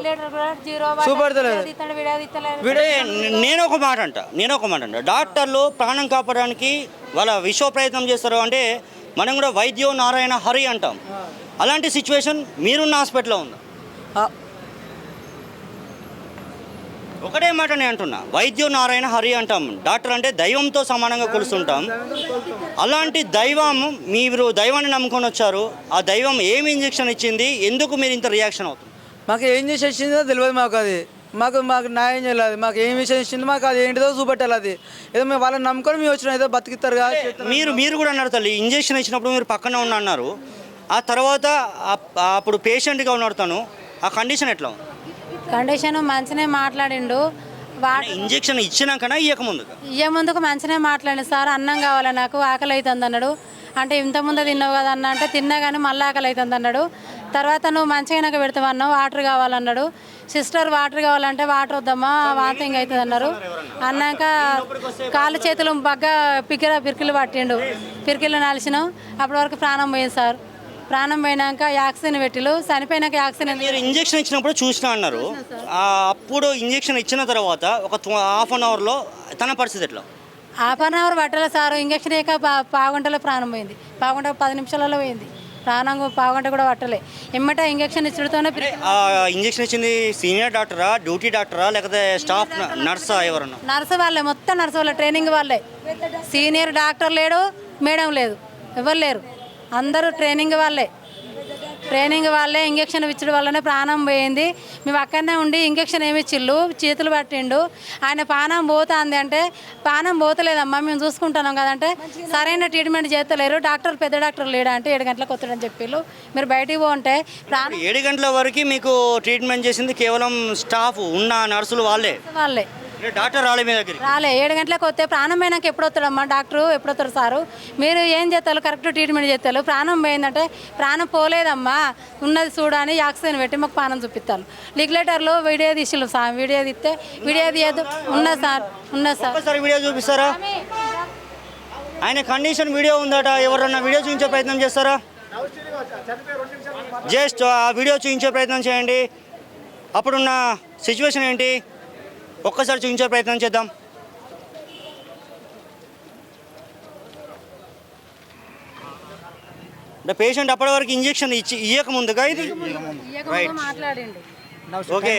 చూపెడతలేదు. నేను ఒక మాట అంట, డాక్టర్లు ప్రాణం కాపాడడానికి వాళ్ళ విశ్వ ప్రయత్నం చేస్తారు. అంటే మనం కూడా వైద్యో నారాయణ హరి అంటాం. అలాంటి సిచ్యువేషన్ మీరున్న హాస్పిటల్లో ఉందా? ఒకటే మాట నేను అంటున్నా, వైద్యో నారాయణ హరి అంటాం. డాక్టర్ అంటే దైవంతో సమానంగా కొలుస్తుంటాం. అలాంటి దైవం, మీరు దైవాన్ని నమ్ముకొని వచ్చారు, ఆ దైవం ఏమి ఇంజెక్షన్ ఇచ్చింది, ఎందుకు మీరు ఇంత రియాక్షన్ అవుతుంది? మాకు ఏం చేసి ఇచ్చిందో తెలియదు. మాకు అది మాకు న్యాయం చేయాలి. మాకు ఏం విషయం ఇచ్చింది, మాకు అది ఏంటిదో చూపెట్టాలి. అది ఏదో మేము వాళ్ళని నమ్ముకొని మేము వచ్చిన ఏదో బతికిస్తారు కదా. మీరు కూడా అన్నారు తల్లి, ఇంజెక్షన్ ఇచ్చినప్పుడు మీరు పక్కన అన్నారు. ఆ తర్వాత అప్పుడు పేషెంట్గా ఉన్నాడు తను, ఆ కండిషన్ ఎట్లా ఉంది? కండిషన్ మంచినే మాట్లాడిండు. ఇంజెక్షన్ ఇచ్చినాకనా ముందుకు మంచినే మాట్లాడిండు. సార్ అన్నం కావాలి నాకు, ఆకలి అవుతుంది అన్నాడు. అంటే ఇంతకుముందు తిన్నావు కదా అన్న అంటే తిన్నా కానీ మళ్ళీ ఆకలి అవుతుంది అన్నాడు. తర్వాత నువ్వు మంచిగా పెడతామన్నావు, వాటర్ కావాలన్నాడు. సిస్టర్ వాటర్ కావాలంటే వాటర్ వద్దమ్మా వాంతింగ్ అవుతుంది అన్నారు. అన్నాక కాళ్ళు చేతులు బాగా పిరికిలు పట్టిండు, పిరికిలు నలిచినాం. అప్పటి వరకు ప్రాణం పోయింది సార్. ప్రాణం పోయినాక ఆక్సిజన్ పెట్టిలు, చనిపోయినాక ఆక్సిజన్. మీరు ఇంజెక్షన్ ఇచ్చినప్పుడు చూసినా అన్నారు, అప్పుడు ఇంజెక్షన్ ఇచ్చిన తర్వాత ఒక 1/2 hourలో తన పరిస్థితి ఎట్లా? 1/2 hour పట్టలే సార్. ఇంజక్షన్ అయ్యాక పావుగంటలో ప్రాణం పోయింది, 10 నిమిషాలలో పోయింది ప్రాణం. పావుగంట కూడా పట్టలే, ఎమ్మటే ఇంజక్షన్ ఇచ్చడంతోనే. ఇంజెక్షన్ ఇచ్చింది సీనియర్ డాక్టరా, డ్యూటీ డాక్టరా, లేకపోతే స్టాఫ్ నర్సా? ఎవరన్నా నర్సు వాళ్ళే, మొత్తం నర్సు వాళ్ళే, ట్రైనింగ్ వాళ్ళే. సీనియర్ డాక్టర్ లేడు, మేడం లేదు, ఎవరు లేరు, అందరూ ట్రైనింగ్ వాళ్ళే. ఇంజక్షన్ ఇచ్చడం వల్లనే ప్రాణం పోయింది. మేము అక్కడనే ఉండి ఇంజక్షన్ ఏమి ఇచ్చిళ్ళు, చేతులు పట్టిండు. ఆయన ప్రాణం పోతుంది అంటే ప్రాణం పోతలేదమ్మా మేము చూసుకుంటున్నాం కదంటే సరైన ట్రీట్మెంట్ చేస్తలేరు. డాక్టర్ పెద్ద డాక్టర్ లేడా అంటే 7 గంటలకు వస్తాడని చెప్పిళ్ళు. మీరు బయటికి పోంటే 7 గంటల వరకు మీకు ట్రీట్మెంట్ చేసింది కేవలం స్టాఫ్ ఉన్న నర్సులు వాళ్ళే. డాక్టర్ రాలే మీ దగ్గరికి? రాలే 7 గంటలకు వస్తే ప్రాణం పోయినాక ఎప్పుడు వస్తాడమ్మా డాక్టరు, ఎప్పుడు వస్తారు సారు? మీరు ఏం చేస్తారు? కరెక్ట్ ట్రీట్మెంట్ చేస్తారు. ప్రాణం పోయిందంటే ప్రాణం పోలేదమ్మా ఉన్నది చూడని ఆక్సిజన్ పెట్టి మాకు ప్రాణం చూపిస్తారు. రెగ్యులేటర్లో వీడియో తీసిళ్ళు సార్, వీడియో తీస్తే వీడియో తీయద్దు. ఉన్నది సార్, ఉన్నది సార్. ఒకసారి వీడియో చూపిస్తారా? ఆయన కండిషన్ వీడియో ఉందట, ఎవరన్నా వీడియో చూపించే ప్రయత్నం చేస్తారా? జస్ట్ ఆ వీడియో చూపించే ప్రయత్నం చేయండి. అప్పుడున్న సిచ్యువేషన్ ఏంటి ఒక్కసారి చూపించే ప్రయత్నం చేద్దాం. అంటే పేషెంట్ అప్పటి వరకు ఇంజెక్షన్ ఇయ్యక ముందుగా ఇది రైట్. మాట్లాడిండు ఓకే.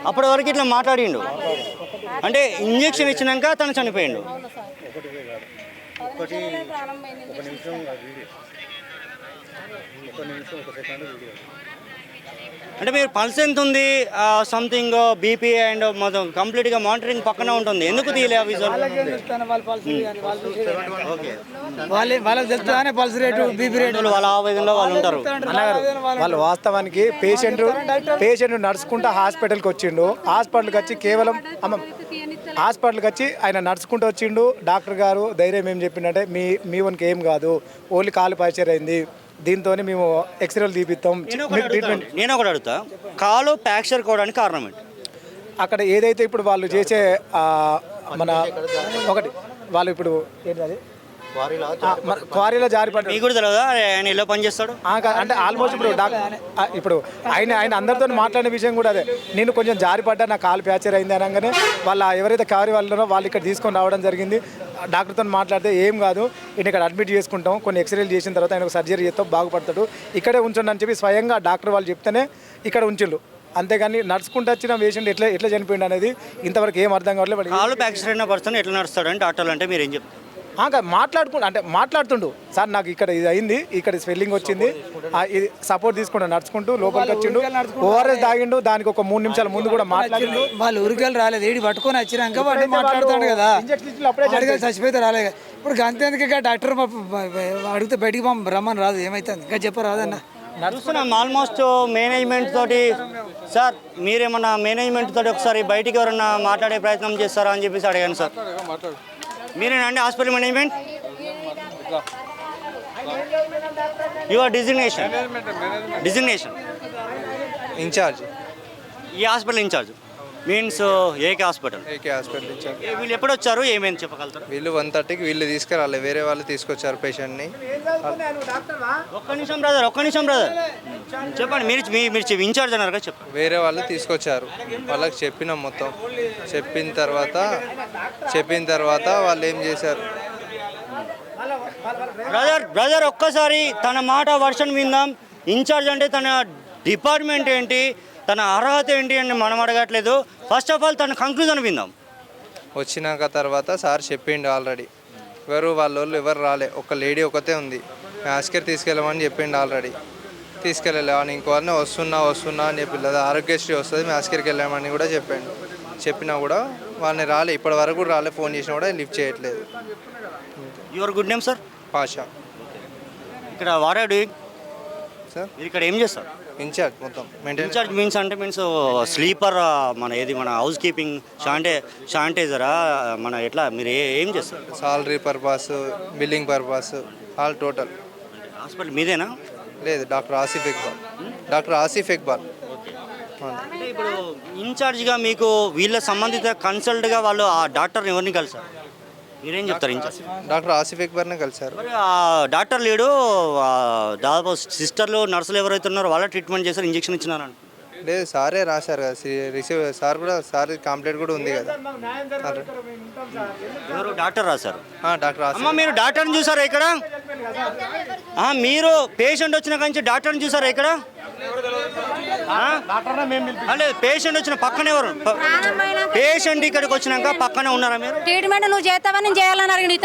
అప్పటి వరకు ఇట్లా మాట్లాడిండు అంటే ఇంజెక్షన్ ఇచ్చినాక తను చనిపోయిండు. అంటే మీరు పల్స్ ఎంత ఉంది, సంథింగ్ బీపీ అండ్ మొత్తం కంప్లీట్గా మానిటరింగ్ పక్కన ఉంటుంది, ఎందుకు తీయలే ఆ విజువల్? ఓకే, వాళ్ళకి తెలుస్తానే పల్స్ రేటు, బీపీ రేటు, వాళ్ళ ఆవేదనలో వాళ్ళు ఉంటారు. వాళ్ళు వాస్తవానికి పేషెంట్ నడుచుకుంటూ హాస్పిటల్కి వచ్చిండు. హాస్పిటల్కి వచ్చి కేవలం హాస్పిటల్కి వచ్చి ఆయన నడుచుకుంటూ వచ్చిండు. డాక్టర్ గారు ధైర్యం ఏం చెప్పిండంటే మీ వన్కి ఏం కాదు, ఓన్లీ కాలు పంక్చర్ అయింది, దీంతో మేము ఎక్స్రేలు తీపిస్తాం. నేను ఒకటి అడుగుతా, కాలు ఫ్రాక్చర్ కావడానికి కారణం ఏంటి? అక్కడ ఏదైతే ఇప్పుడు వాళ్ళు చేసే మన ఒకటి వాళ్ళు ఇప్పుడు ఏంటది క్వారీలో జారిపడ్డ మీకు కూడా తెలియదా ఆయన ఎలా పనిచేస్తాడు? అంటే ఆల్మోస్ట్ ఇప్పుడు ఆయన అందరితో మాట్లాడిన విషయం కూడా అదే, నేను కొంచెం జారిపడ్డా, నా కాలు ఫ్రాక్చర్ అయింది అనగానే వాళ్ళ ఎవరైతే క్వారీ వాళ్ళనో వాళ్ళు ఇక్కడ తీసుకొని రావడం జరిగింది. డాక్టర్తో మాట్లాడితే ఏం కాదు, ఈయన ఇక్కడ అడ్మిట్ చేసుకుంటాం, కొన్ని ఎక్స్రేలు చేసిన తర్వాత ఆయన సర్జరీ చేస్తాం, బాగుపడతాడు, ఇక్కడే ఉంచండి అని చెప్పి స్వయంగా డాక్టర్ వాళ్ళు చెప్తేనే ఇక్కడ ఉంచిండు. అంతేగాని నడుచుకుంటూ వచ్చిన పేషెంట్ ఎట్లా చనిపోయింది అనేది ఇంతవరకు ఏం అర్థం కావట్లేదు. కాలు ఫ్రాక్చర్ అయిన పర్సన్ ఎట్లా నడుస్తాడు అని డాక్టర్లు అంటే మీరు ఏం చెప్తారు? మాట్లాడుతుండు సార్, నాకు ఇక్కడ ఇది అయింది, ఇక్కడ స్వెల్లింగ్ వచ్చింది, ఇది సపోర్ట్ తీసుకుంటూ నడుచుకుంటూ లోపలికి వచ్చిండు, ఓఆర్ఎస్ తాగిండు, దానికి ఒక 3 నిమిషాలు ముందు కూడా మాట్లాడిండు. వాళ్ళు ఊరికెళ్ళి రాలేదు, ఏడి పట్టుకొని వచ్చినాక వాడు మాట్లాడుతాడు కదా, అడిగే చచ్చిపోతే రాలేదు. ఇప్పుడు అంతేందుకు డాక్టర్ అడిగితే బయటికి రమ్మని రాదు, ఏమైతుంది ఇంకా చెప్పరాదన్న. నడుస్తున్నాం ఆల్మోస్ట్ మేనేజ్మెంట్ తోటి. సార్ మీరేమన్నా మేనేజ్మెంట్ తోటి ఒకసారి బయటికి ఎవరన్నా మాట్లాడే ప్రయత్నం చేస్తారా అని చెప్పేసి అడిగాను సార్. మీరేనా అండి hospital management? Your designation incharge, ఈ hospital incharge means AK hospital incharge. వీళ్ళు ఎప్పుడు వచ్చారు, ఏమేమి చెప్పగలుగుతారు? వీళ్ళు 1:30కి వీళ్ళు తీసుకురాలి, వేరే వాళ్ళు తీసుకొచ్చారు పేషెంట్ని. ఒక్క నిమిషం బ్రదర్ చెప్పండి. మీరు ఇన్ఛార్జ్ అన్నారు కదా, చెప్పండి. వేరే వాళ్ళు తీసుకొచ్చారు, వాళ్ళకి చెప్పినాం మొత్తం. చెప్పిన తర్వాత వాళ్ళు ఏం చేశారు? బ్రదర్ ఒక్కసారి తన మాట వర్షన్ విందాం. ఇన్ఛార్జ్ అంటే తన డిపార్ట్మెంట్ ఏంటి, తన అర్హత ఏంటి అని మనం అడగట్లేదు. ఫస్ట్ ఆఫ్ ఆల్ తన కంక్లూజన్ విందాం. వచ్చినాక తర్వాత సార్ చెప్పిండు ఆల్రెడీ, వాళ్ళు ఎవరు రాలే, ఒక లేడీ ఒకతే ఉంది, ఆస్కర్ తీసుకెళ్ళమని చెప్పిండు ఆల్రెడీ. తీసుకెళ్ళలే అని ఇంకోనే వస్తున్నా అని చెప్పి ఆరోగ్యశ్రీ వస్తుంది, మేము ఆస్కర్కి వెళ్ళామని కూడా చెప్పాడు. చెప్పినా కూడా వాళ్ళని రాలే, ఇప్పటి వరకు కూడా రాలే, ఫోన్ చేసినా కూడా లిఫ్ట్ చేయట్లేదు. Your good name sir? Pasha. ఇక్కడ వాట్ ఆర్ డూయింగ్ సార్? మీరు ఇక్కడ ఏం చేస్తారు? ఇన్ఛార్జ్ మొత్తం మెయింటైన్. ఇన్ఛార్జ్ మీన్స్ స్లీపర్, మన హౌస్ కీపింగ్, శానిటైజరా, మన ఎట్లా మీరు ఏం చేస్తారు? Salary purpose, billing purpose, all total. Hospital మీదేనా? లేదు, డాక్టర్ ఆసిఫ్ ఇక్బాల్. అంటే ఇప్పుడు ఇన్ఛార్జ్గా మీకు వీళ్ళ సంబంధిత కన్సల్ట్గా వాళ్ళు ఆ డాక్టర్ని ఎవరిని కలిసారు? మీరేం చెప్తారు? ఇన్ఛార్జ్ డాక్టర్ ఆసిఫ్ ఇక్బాల్నే కలిశారు. మరి ఆ డాక్టర్ లేడు, దాదాపు సిస్టర్లు నర్సులు ఎవరైతే ఉన్నారో వాళ్ళ ట్రీట్మెంట్ చేశారు, ఇంజెక్షన్ ఇచ్చినారంట. లేదు, సారే రాశారు కదా, సార్ కంప్లైంట్ కూడా ఉంది కదా. ఎవరు డాక్టర్ రాశారు? డాక్టర్ అమ్మ మీరు డాక్టర్ని చూసారా ఇక్కడ? మీరు పేషెంట్ వచ్చిన కంచి డాక్టర్ని చూసారా ఇక్కడ? అంటే పేషెంట్ వచ్చిన పక్కన ఎవరు? పేషెంట్ ఇక్కడికి వచ్చినాక పక్కనే ఉన్నారా మీరు? ట్రీట్మెంట్ నువ్వు చేస్తావని నేను చేయాలని అడిగింది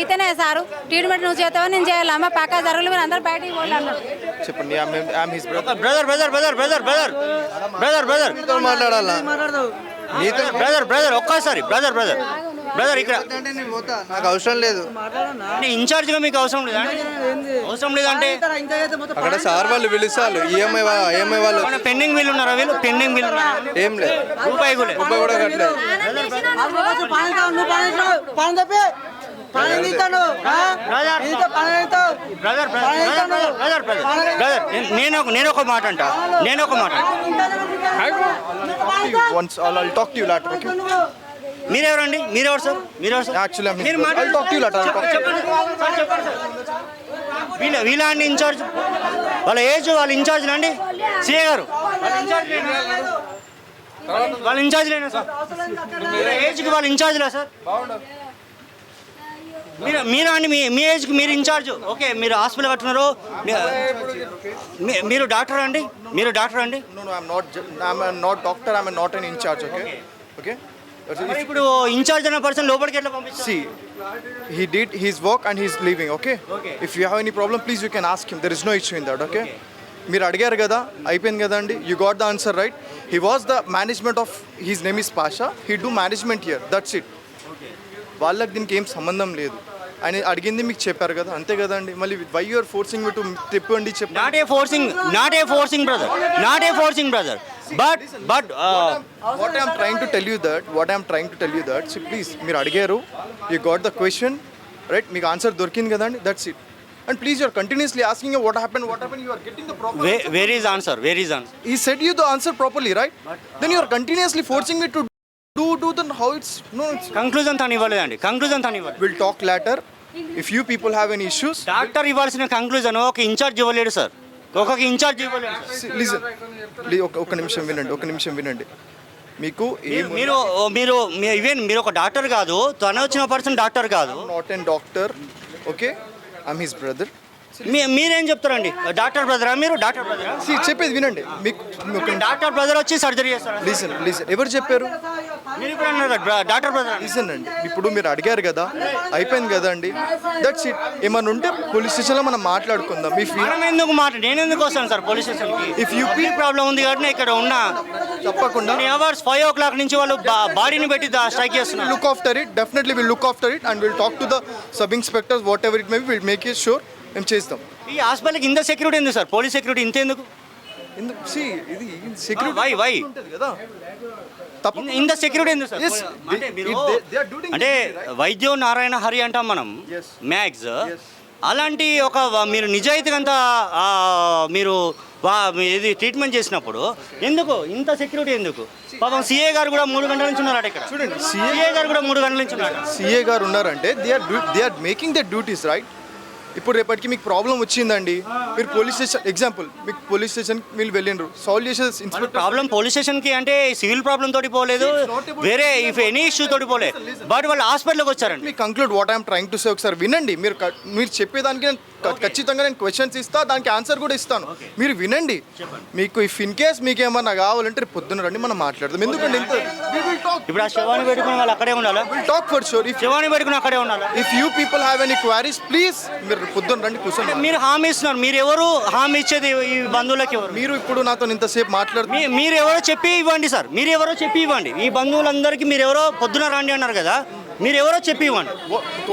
ఇతనే సారు. ట్రీట్మెంట్ నువ్వు చేస్తావని నేను చేయాలి, అమ్మ పక్క జరుగులు మీరు అందరు బయటికి పోవాలి. చెప్పండి. బ్రదర్ మాట్లాడాలా ఒక్కసారి బ్రదర్ బ్రదర్ ఇక్కడ అంటే నేను పోతా, నాకు అవసరం లేదు. ఇన్ఛార్జ్గా మీకు అవసరం లేదా? అవసరం లేదంటే అక్కడ సార్ వాళ్ళు పిలుస్తారు, ఈఎంఐ వాళ్ళు పెండింగ్ బిల్ ఉన్నారా? వీళ్ళు పెండింగ్ బిల్ ఏం లేదు, రూపాయి కూడా రూపాయి కూడా కట్టలేదు. నేను ఒక మాట అంట. Once I'll talk to you later, okay? మీరెవరండి? మీరెవరు సార్? మీరెవరు సార్? Actually, I'm his మీరు brother. I'll talk to you later. I'll talk to you. వీళ్ళ ఇన్ఛార్జ్ వాళ్ళ ఏజ్ వాళ్ళ ఇన్ఛార్జ్ అండి సిఏ గారు వాళ్ళ ఇన్ఛార్జ్ లేనా సార్? ఏజ్కి వాళ్ళ ఇన్ఛార్జ్ లే సార్? మీరు అండి మీ ఏజ్కి మీరు ఇన్ఛార్జ్. ఓకే, మీరు హాస్పిటల్ కట్టున్నారు, మీరు డాక్టర్ అండి? మీరు డాక్టర్ అండి? No, I'm not doctor. I'm not an in charge, okay? మరి ఇప్పుడు ఇన్ఛార్జ్ అనే పర్సన్ లోపలికి ఎట్లా పంపిస్తారు? See, he did his work and he's leaving, okay? Okay. If you have any problem, please you can ask him. There is no issue in that, okay? మీరు అడిగారు కదా, అయిపోయింది కదా అండి. You got the answer right. He was the management of his name is Pasha. He do management here, that's it. వాళ్ళకి దీనికి ఏం సంబంధం లేదు. ఆయన అడిగింది మీకు చెప్పారు కదా, అంతే కదండి. మళ్ళీ why you're forcing me to చెప్పండి చెప్పండి. Not a forcing brother but what I'm trying to tell you that see, please మీరు అడిగారు, you got the question right, మీకు ఆన్సర్ దొరికింది కదండి, that's it. And please, you are continuously asking him what happened, you are getting the proper answer. where is answer? He said you the answer properly, right? Then you are continuously forcing me to do then how it's conclusion తను ఇవ్వలేదండి. We'll talk later. If you people have any issues, doctor ఇవ్వాల్సిన conclusion ఒక incharge ఇవ్వలేడు sir. ఒక్కొక్క incharge ఇవ్వలేడు. listen. ఒక నిమిషం వినండి. మీకు మీరు ఒక డాక్టర్ కాదు, తను వచ్చిన పర్సన్ డాక్టర్ కాదు. not a doctor, okay? I'm his brother. మీరేం చెప్తారండి? డాక్టర్ బ్రదరా మీరు? డాక్టర్ బ్రదరా? చెప్పేది వినండి. మీకు డాక్టర్ బ్రదర్ వచ్చి సర్జరీ చేస్తారు. లిసన్ ఎవరు చెప్పారు? మీరు ఇప్పుడు అన్నారు డాక్టర్ బ్రదర్. లిసన్ అండి, ఇప్పుడు మీరు అడిగారు కదా, అయిపోయింది కదా అండి, దట్స్ ఇట్. ఏమన్నా ఉంటే పోలీస్ స్టేషన్లో మనం మాట్లాడుకుందాం. నేను ఎందుకు వస్తాను సార్ పోలీస్ స్టేషన్కి? ఇఫ్ యూ ప్రాబ్లం ఉంది కాబట్టి ఇక్కడ ఉన్నా. తప్పకుండా అవర్స్ 5 o'clock నుంచి వాళ్ళు బాడీని పెట్టి స్ట్రైక్ చేస్తున్నారు. Look after it, definitely will look after it and will talk to the sub inspectors, what ever it may be, will make it sure మేము చేస్తాం. ఈ హాస్పిటల్కి ఇంత సెక్యూరిటీ ఎందుకు సార్? పోలీస్ సెక్యూరిటీ ఇంత ఎందుకు? ఇది సెక్యూరిటీ వై ఉంటుంది కదా, ఇంత సెక్యూరిటీ ఎందుకు సార్? అంటే వైద్యో నారాయణ హరి అంటాం మనం, మ్యాక్స్. అలాంటి ఒక మీరు నిజాయితీగా మీరు ఇది ట్రీట్మెంట్ చేసినప్పుడు ఎందుకు ఇంత సెక్యూరిటీ ఎందుకు? పాపం సిఏ గారు కూడా 3 గంటల నుంచి ఉన్నారు ఇక్కడ. చూడండి, సిఏ గారు కూడా 3 గంటల నుంచి ఉన్నారు. సిఏ గారు ఉన్నారంటే they are making the duties right. ఇప్పుడు రేపటికి మీకు ప్రాబ్లం వచ్చిందండి, మీరు పోలీస్ స్టేషన్ ఎగ్జాంపుల్, మీకు పోలీస్ స్టేషన్ మీరు వెళ్ళిండ్రు, సాల్వ్ చేసే ప్రాబ్లం పోలీస్ స్టేషన్కి అంటే సివిల్ ప్రాబ్లం తోటి పోలేదు, వేరే ఇఫ్ ఎనీ ఇష్యూ తోటి పోలేదు, బట్ వాళ్ళు హాస్పిటల్కి వచ్చారండి. మీ conclude what I'm trying to say ఒకసారి వినండి. మీరు చెప్పేదానికి నేను ఖచ్చితంగా నేను క్వశ్చన్స్ ఇస్తా, దానికి ఆన్సర్ కూడా ఇస్తాను, మీరు వినండి. మీకు ఇఫ్ ఇన్ కేస్ మీకు ఏమన్నా కావాలంటే రేపు పొద్దున్న రండి, మనం మాట్లాడదాం. ఎందుకంటే ఇప్పుడు ఆ శవాన్ని పెట్టుకుని వాళ్ళు అక్కడే ఉండాలా? Talk for sure. శవాన్ని పెట్టుకుని అక్కడే ఉండాలా? If you people have any queries please మీరు పొద్దున్న రండి, కూర్చోండి. మీరు హామీ ఇస్తున్నారు, మీరు ఎవరు హామీ ఇచ్చేది ఈ బంధువులకి? ఎవరు మీరు ఇప్పుడు నాతో ఇంతసేపు మాట్లాడుతున్నారు, మీరు ఎవరో చెప్పి ఇవ్వండి సార్, మీరు ఎవరో చెప్పి ఇవ్వండి. ఈ బంధువులందరికీ మీరు ఎవరో పొద్దున రండి అన్నారు కదా, మీరు ఎవరో చెప్పి ఇవ్వండి.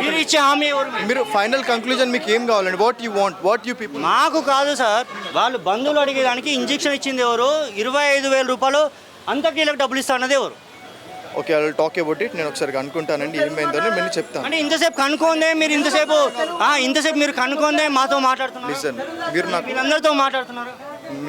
మీరు ఇచ్చే హామీ ఎవరు? మీరు ఫైనల్ కంక్లూజన్ మీకు ఏం కావాలండి? What you want, what you people? మాకు కాదు సార్, వాళ్ళు బంధువులు అడిగేదానికి ఇంజెక్షన్ ఇచ్చింది ఎవరు? 25,000 రూపాయలు అంతకీలకు డబ్బులు ఇస్తా అన్నది ఎవరు? Okay, I will talk about it. నేను ఒకసారి కనుక్కుంటానండి ఏమైందో నేను చెప్తాను. అంటే ఇంతసేపు కనుక్కోందే మీరు, ఇంతసేపు మీరు కనుక్కోందే మాతో మాట్లాడుతున్నారు. లిసన్, మీరు నాకు వీళ్ళందరితో మాట్లాడుతున్నారు.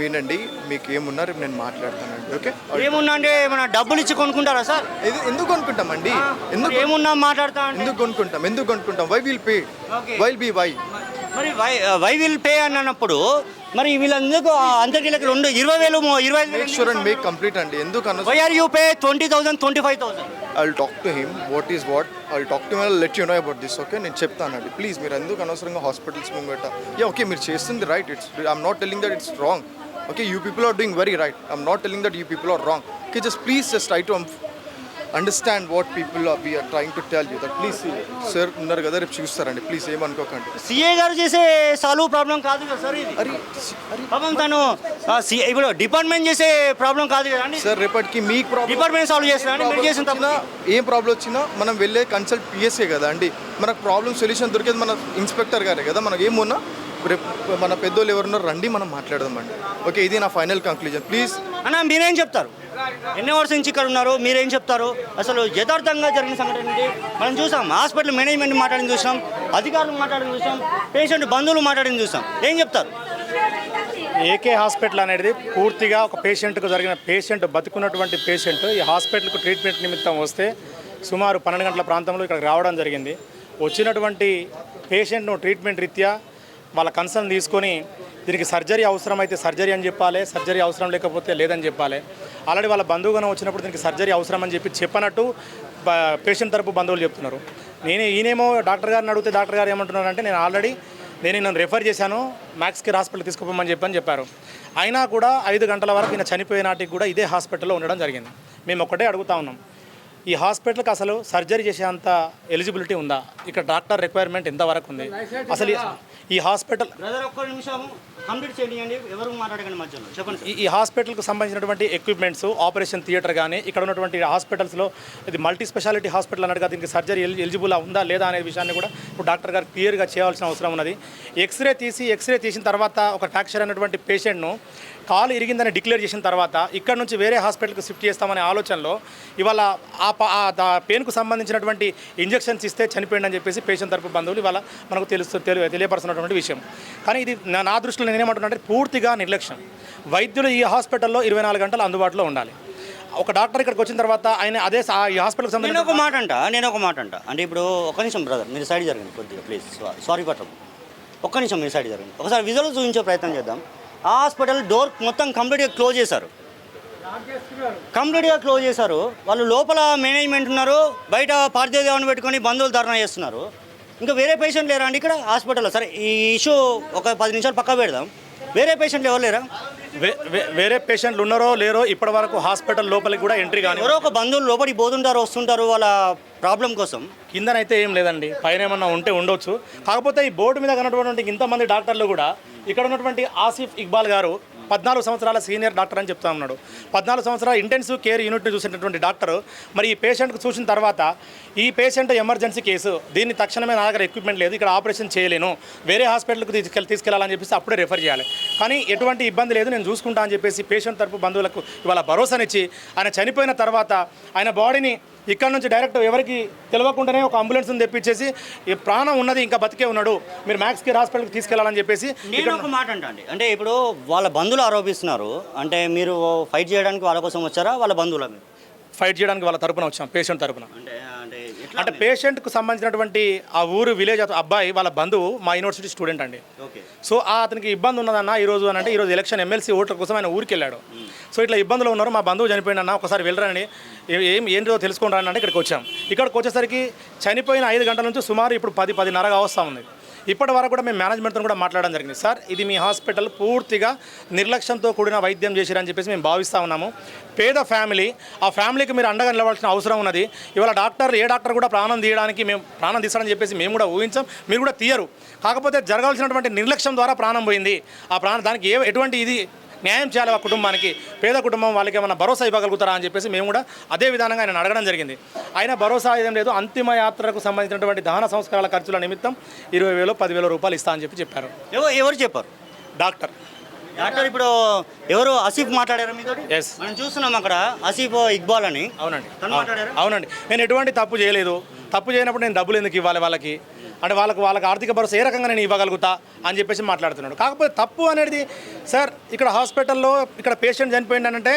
వినండి, మీకు ఏమున్నా రేపు నేను మాట్లాడతానండి. ఓకే, ఏమున్నా అంటే ఏమన్నా డబ్బులు ఇచ్చి కొనుక్కుంటారా సార్? ఎందుకు కొనుక్కుంటామండి? ఎందుకు ఏమున్నా మాట్లాడతా? ఎందుకు కొనుక్కుంటాం? Why will pay? వై మరి వై విల్ పే అని అన్నప్పుడు మరి వీళ్ళందుకు అంతకీలకు 25,000 షూర్ అండ్ మేక్ కంప్లీట్ అండి. ఎందుకు అన్న why are you pay 20,000 25,000? I will talk to him what is what. I will talk to him, let you know about this. Okay, నేను చెప్తానండి. ప్లీజ్ మీరు ఎందుకు అనవసరంగా హాస్పిటల్స్ ముంగట. ఓకే, మీరు చేస్తుంది right. I'm not telling that it's wrong. Okay, you people are doing very right. I'm not telling that you people are wrong. Okay, just please just try to understand what people we're trying to tell you that please sir ఉన్నారు కదా రేపు చూస్తారండి please ఏమనుకోకండి. CA గారు చేసే solve problem కాదు కదా sir ఇది. పాపం తను ఇప్పుడు డిపార్ట్మెంట్ చేసే ప్రాబ్లం కాదు కదా అండి సార్. రేపటికి మీకు ప్రాబ్లం డిపార్ట్మెంట్ సాల్వ్ చేస్తారండి మీరు చేసిన తప్పు. ఏం ప్రాబ్లం వచ్చినా మనం వెళ్ళే కన్సల్ట్ పిఎస్ఏ కదా అండి. మనకు ప్రాబ్లం సొల్యూషన్ దొరికేది మన ఇన్స్పెక్టర్ గారే కదా. మనకు ఏమున్నా రేపు మన పెద్దోళ్ళు ఎవరున్నారు రండి మనం మాట్లాడదామండి. ఓకే, ఇది నా ఫైనల్ కంక్లూజన్. ప్లీజ్ అన్న మీరేం చెప్తారు? ఎన్ని అవర్స్ నుంచి ఇక్కడ ఉన్నారు, మీరేం చెప్తారు? అసలు యథార్థంగా జరిగిన సంఘటన ఏంటి? మనం చూసాం హాస్పిటల్ మేనేజ్మెంట్ మాట్లాడింది చూసాం, అధికారులు మాట్లాడింది చూసాం, పేషెంట్ బంధువులు మాట్లాడింది చూసాం. ఏం చెప్తారు? ఏకే హాస్పిటల్ అనేది పూర్తిగా ఒక పేషెంట్కు జరిగిన బతుకున్నటువంటి పేషెంట్ ఈ హాస్పిటల్కు ట్రీట్మెంట్ నిమిత్తం వస్తే సుమారు 12 గంటల ప్రాంతంలో ఇక్కడికి రావడం జరిగింది. వచ్చినటువంటి పేషెంట్ను ట్రీట్మెంట్ రీత్యా వాళ్ళ కన్సర్న్ తీసుకొని దీనికి సర్జరీ అవసరమైతే సర్జరీ అని చెప్పాలి, సర్జరీ అవసరం లేకపోతే లేదని చెప్పాలి. ఆల్రెడీ వాళ్ళ బంధువుగానే వచ్చినప్పుడు దీనికి సర్జరీ అవసరం అని చెప్పనట్టు పేషెంట్ తరపు బంధువులు చెప్తున్నారు. ఈయనేమో డాక్టర్ గారిని అడిగితే డాక్టర్ గారు ఏమంటున్నారంటే నన్ను రెఫర్ చేశాను, మ్యాక్స్ కేర్ హాస్పిటల్ తీసుకుపోమని చెప్పారు. అయినా కూడా 5 గంటల వరకు ఈయన చనిపోయే నాటికి కూడా ఇదే హాస్పిటల్లో ఉండడం జరిగింది. మేము ఒక్కటే అడుగుతా ఉన్నాం, ఈ హాస్పిటల్కి అసలు సర్జరీ చేసేంత ఎలిజిబిలిటీ ఉందా? ఇక్కడ డాక్టర్ రిక్వైర్మెంట్ ఎంతవరకు ఉంది? అసలు ఈ హాస్పిటల్ ఈ హాస్పిటల్కి సంబంధించినటువంటి ఎక్విప్మెంట్స్, ఆపరేషన్ థియేటర్ కానీ ఇక్కడ ఉన్నటువంటి హాస్పిటల్స్లో ఇది మల్టీ స్పెషాలిటీ హాస్పిటల్ అన్నట్టుగా దీనికి సర్జరీ ఎలిజిబుల్ ఉందా లేదా అనే విషయాన్ని కూడా ఇప్పుడు డాక్టర్ గారు క్లియర్గా చేయాల్సిన అవసరం ఉన్నది. ఎక్స్రే తీసిన తర్వాత ఒక ఫ్రాక్చర్ అయినటువంటి పేషెంట్ను కాలు ఇరిగిందని డిక్లేర్ చేసిన తర్వాత ఇక్కడ నుంచి వేరే హాస్పిటల్కి షిఫ్ట్ చేస్తామనే ఆలోచనలో ఇవాళ ఆ పెయిన్కు సంబంధించినటువంటి ఇంజెక్షన్స్ ఇస్తే చనిపోయిందని చెప్పేసి పేషెంట్ తరపు బంధువులు ఇవాళ మనకు తెలియపరుస్తున్నటువంటి విషయం. కానీ ఇది నా దృష్టిలో నేనేమంటున్నా అంటే పూర్తిగా నిర్లక్ష్యం. వైద్యులు ఈ హాస్పిటల్లో 24 గంటలు అందుబాటులో ఉండాలి. ఒక డాక్టర్ ఇక్కడికి వచ్చిన తర్వాత ఆయన అదే ఈ హాస్పిటల్కి సంబంధించిన నేను ఒక మాట అంట అంటే ఇప్పుడు ఒక నిమిషం బ్రదర్ మీరు సైడ్ జరగండి కొద్దిగా ప్లీజ్. సారీ పట్టం, ఒక్క నిమిషం మీరు సైడ్ జరగండి. ఒకసారి విజువల్ చూపించే ప్రయత్నం చేద్దాం. ఆ హాస్పిటల్ డోర్ మొత్తం కంప్లీట్గా క్లోజ్ చేశారు. వాళ్ళు లోపల మేనేజ్మెంట్ ఉన్నారు, బయట పార్థిదేవాన్ని పెట్టుకొని బంధువులు ధర్నా చేస్తున్నారు. ఇంకా వేరే పేషెంట్ లేరా అండి ఇక్కడ హాస్పిటల్లో? సరే ఈ ఇష్యూ ఒక 10 నిమిషాలు పక్క పెడదాం. వేరే పేషెంట్లు ఎవరు లేరా? వేరే పేషెంట్లు ఉన్నారో లేరో ఇప్పటి వరకు హాస్పిటల్ లోపలికి కూడా ఎంట్రీ కానీ ఎవరో ఒక బంధువులు లోపలికి పోతుంటారు వస్తుంటారు వాళ్ళ ప్రాబ్లం కోసం. కిందనైతే ఏం లేదండి, పైన ఏమన్నా ఉంటే ఉండొచ్చు. కాకపోతే ఈ బోర్డు మీద కన్నటువంటి ఇంతమంది డాక్టర్లు కూడా ఇక్కడ ఉన్నటువంటి ఆసిఫ్ ఇక్బాల్ గారు 14 సంవత్సరాల సీనియర్ డాక్టర్ అని చెప్తా ఉన్నాడు. 14 సంవత్సరాల ఇంటెన్సివ్ కేర్ యూనిట్ని చూసినటువంటి డాక్టర్ మరి ఈ పేషెంట్కి చూసిన తర్వాత ఈ పేషెంట్ ఎమర్జెన్సీ కేసు, దీన్ని తక్షణమే నా దగ్గర ఎక్విప్మెంట్ లేదు, ఇక్కడ ఆపరేషన్ చేయలేను, వేరే హాస్పిటల్కి తీసుకెళ్లాలని చెప్పేసి అప్పుడే రెఫర్ చేయాలి. కానీ ఎటువంటి ఇబ్బంది లేదు, నేను చూసుకుంటా అని చెప్పేసి పేషెంట్ తరపు బంధువులకు ఇవాళ భరోసానిచ్చి ఆయన చనిపోయిన తర్వాత ఆయన బాడీని ఇక్కడ నుంచి డైరెక్ట్ ఎవరికి తెలియకుండానే ఒక అంబులెన్స్ని తెప్పించేసి ఈ ప్రాణం ఉన్నది ఇంకా బతికే ఉన్నాడు, మీరు మ్యాక్స్ కేర్ హాస్పిటల్కి తీసుకెళ్లాలని చెప్పేసి నేను ఒక మాట అంటే ఇప్పుడు వాళ్ళ బంధువులు ఆరోపిస్తున్నారు అంటే మీరు ఫైట్ చేయడానికి వాళ్ళ కోసం వచ్చారా వాళ్ళ బంధువుల మీరు? ఫైట్ చేయడానికి వాళ్ళ తరపున వచ్చాం, పేషెంట్ తరపున. అంటే పేషెంట్కు సంబంధించినటువంటి ఆ ఊరు విలేజ్ అబ్బాయి వాళ్ళ బంధువు మా యూనివర్సిటీ స్టూడెంట్ అండి. సో అతనికి ఇబ్బంది ఉన్నదన్న ఈరోజు అని అంటే ఈరోజు ఎలక్షన్ ఎమ్మెల్సీ ఓట్ల కోసం ఆయన ఊరికి వెళ్ళాడు. సో ఇట్లా ఇబ్బందులు ఉన్నారు, మా బంధువు చనిపోయినన్నా ఒకసారి వెళ్ళరని ఏంటో తెలుసుకుంటారని అంటే ఇక్కడికి వచ్చాం. ఇక్కడికి వచ్చేసరికి చనిపోయిన 5 గంటల నుంచి సుమారు ఇప్పుడు 10-10:30 వస్తూ ఉంది. ఇప్పటి వరకు కూడా మేము మేనేజ్మెంట్తో కూడా మాట్లాడడం జరిగింది. సార్ ఇది మీ హాస్పిటల్ పూర్తిగా నిర్లక్ష్యంతో కూడిన వైద్యం చేశారని చెప్పేసి మేము భావిస్తూ ఉన్నాము. పేద ఫ్యామిలీ, ఆ ఫ్యామిలీకి మీరు అండగా నిలవాల్సిన అవసరం ఉన్నది. ఇవాళ ఏ డాక్టర్ కూడా ప్రాణం తీస్తాడని చెప్పేసి మేము కూడా ఊహించాం, మీరు కూడా తీయరు. కాకపోతే జరగాల్సినటువంటి నిర్లక్ష్యం ద్వారా ప్రాణం పోయింది. దానికి ఎటువంటి ఇది న్యాయం చేయాలి ఆ కుటుంబానికి, పేద కుటుంబం వాళ్ళకి ఏమైనా భరోసా ఇవ్వగలుగుతారా అని చెప్పేసి మేము కూడా అదే విధానంగా ఆయన అడగడం జరిగింది. ఆయన భరోసా ఏం లేదు, అంతిమ యాత్రకు సంబంధించినటువంటి దహన సంస్కారాల ఖర్చుల నిమిత్తం 20,000-10,000 రూపాయలు ఇస్తా అని చెప్పారు. ఎవరు చెప్పారు? డాక్టర్ ఇప్పుడు ఎవరు ఆసిఫ్ మాట్లాడారు మీతో? ఎస్, మనం చూస్తున్నాం అక్కడ ఆసిఫ్ ఇక్బాల్ అని. అవునండి, నేను ఎటువంటి తప్పు చేయలేదు. తప్పు చేయనప్పుడు నేను డబ్బులు ఎందుకు ఇవ్వాలి వాళ్ళకి? అంటే వాళ్ళకి ఆర్థిక భరోసా ఏ రకంగా నేను ఇవ్వగలుగుతా అని చెప్పేసి మాట్లాడుతున్నాడు. కాకపోతే తప్పు అనేది సార్ ఇక్కడ హాస్పిటల్లో ఇక్కడ పేషెంట్ చనిపోయిందనంటే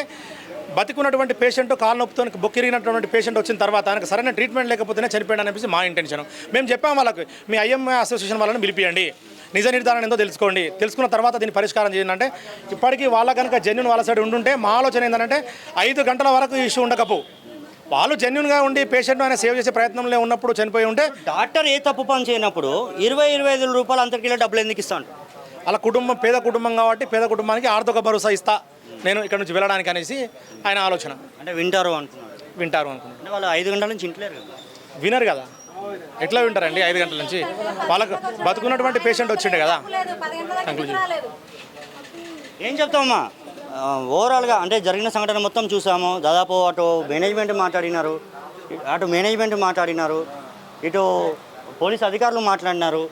బతికున్నటువంటి పేషెంట్ కాలు నొప్పుతో బొక్కిరిగినటువంటి పేషెంట్ వచ్చిన తర్వాత ఆయనకు సరైన ట్రీట్మెంట్ లేకపోతేనే చనిపోయాడు అనిపించి మా ఇంటెన్షన్. మేము చెప్పాము వాళ్ళకి, మీ ఐఎంఏ అసోసియేషన్ వాళ్ళని పిలిపియండి, నిజ నిర్ధారణ ఏందో తెలుసుకోండి, తెలుసుకున్న తర్వాత దీన్ని పరిష్కారం చేయండి అంటే ఇప్పటికీ వాళ్ళ కనుక జెన్యున్ వాళ్ళ సైడ్ ఉండుంటే మా ఆలోచన ఏంటంటే 5 గంటల వరకు ఇష్యూ ఉండకపో, వాళ్ళు జెన్యున్గా ఉండి పేషెంట్ ఆయన సేవ్ చేసే ప్రయత్నంలో ఉన్నప్పుడు చనిపోయి ఉంటే డాక్టర్ ఏ తప్పు పని చేయనప్పుడు 20-25 రూపాయలు అంతకిలో డబ్బులు ఎందుకు ఇస్తాను? అలా పేద కుటుంబం కాబట్టి పేద కుటుంబానికి ఆర్థిక భరోసా ఇస్తా నేను ఇక్కడ నుంచి వెళ్ళడానికి అనేసి ఆయన ఆలోచన. అంటే వింటారు అనుకున్నాను. వింటారు అనుకున్నాను. అంటే వాళ్ళు 5 గంటల నుంచి ఇంట్లేరు కదా. వినరు కదా, ఎట్లా వింటారండి 5 గంటల నుంచి? వాళ్ళకు బతుకున్నటువంటి పేషెంట్ వచ్చిండే కదా. ఏం చెప్తామమ్మా, ఓవరాల్గా అంటే జరిగిన సంఘటన మొత్తం చూసాము. దాదాపు అటు మేనేజ్మెంట్ మాట్లాడినారు, ఇటు పోలీస్ అధికారులు మాట్లాడినారు,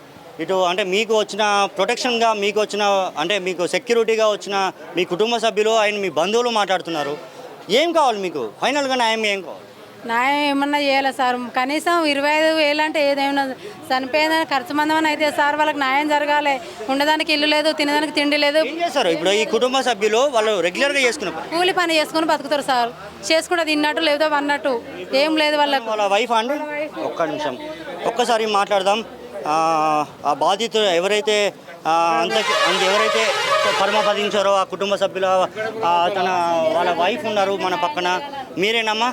ఇటు అంటే మీకు వచ్చిన ప్రొటెక్షన్గా మీకు వచ్చిన అంటే మీకు సెక్యూరిటీగా వచ్చిన మీ కుటుంబ సభ్యులు అండ్ మీ బంధువులు మాట్లాడుతున్నారు. ఏం కావాలి మీకు ఫైనల్గా న్యాయం ఏం కావాలి? న్యాయం ఏమన్నా చేయాలి సార్. కనీసం 25,000 అంటే ఏదేమన్నా చనిపోయేదానికి ఖర్చు మందమని అయితే సార్ వాళ్ళకి న్యాయం జరగాలి. ఉండడానికి ఇల్లు లేదు, తినడానికి తిండి లేదు. ఏం చేస్తారు ఇప్పుడు ఈ కుటుంబ సభ్యులు? వాళ్ళు రెగ్యులర్గా చేసుకున్నారు, కూలి పని చేసుకుని బతుకుతారు సార్. చేసుకుంటే తిన్నట్టు లేదో అన్నట్టు ఏం లేదు వాళ్ళకి. వాళ్ళ వైఫ్ అండి. ఒక్క నిమిషం ఒక్కసారి మాట్లాడదాం. ఆ బాధితులు ఎవరైతే ఎవరైతే పరమపదించారో ఆ కుటుంబ సభ్యుల వాళ్ళ వైఫ్ ఉన్నారు మన పక్కన. మీరేనమ్మా,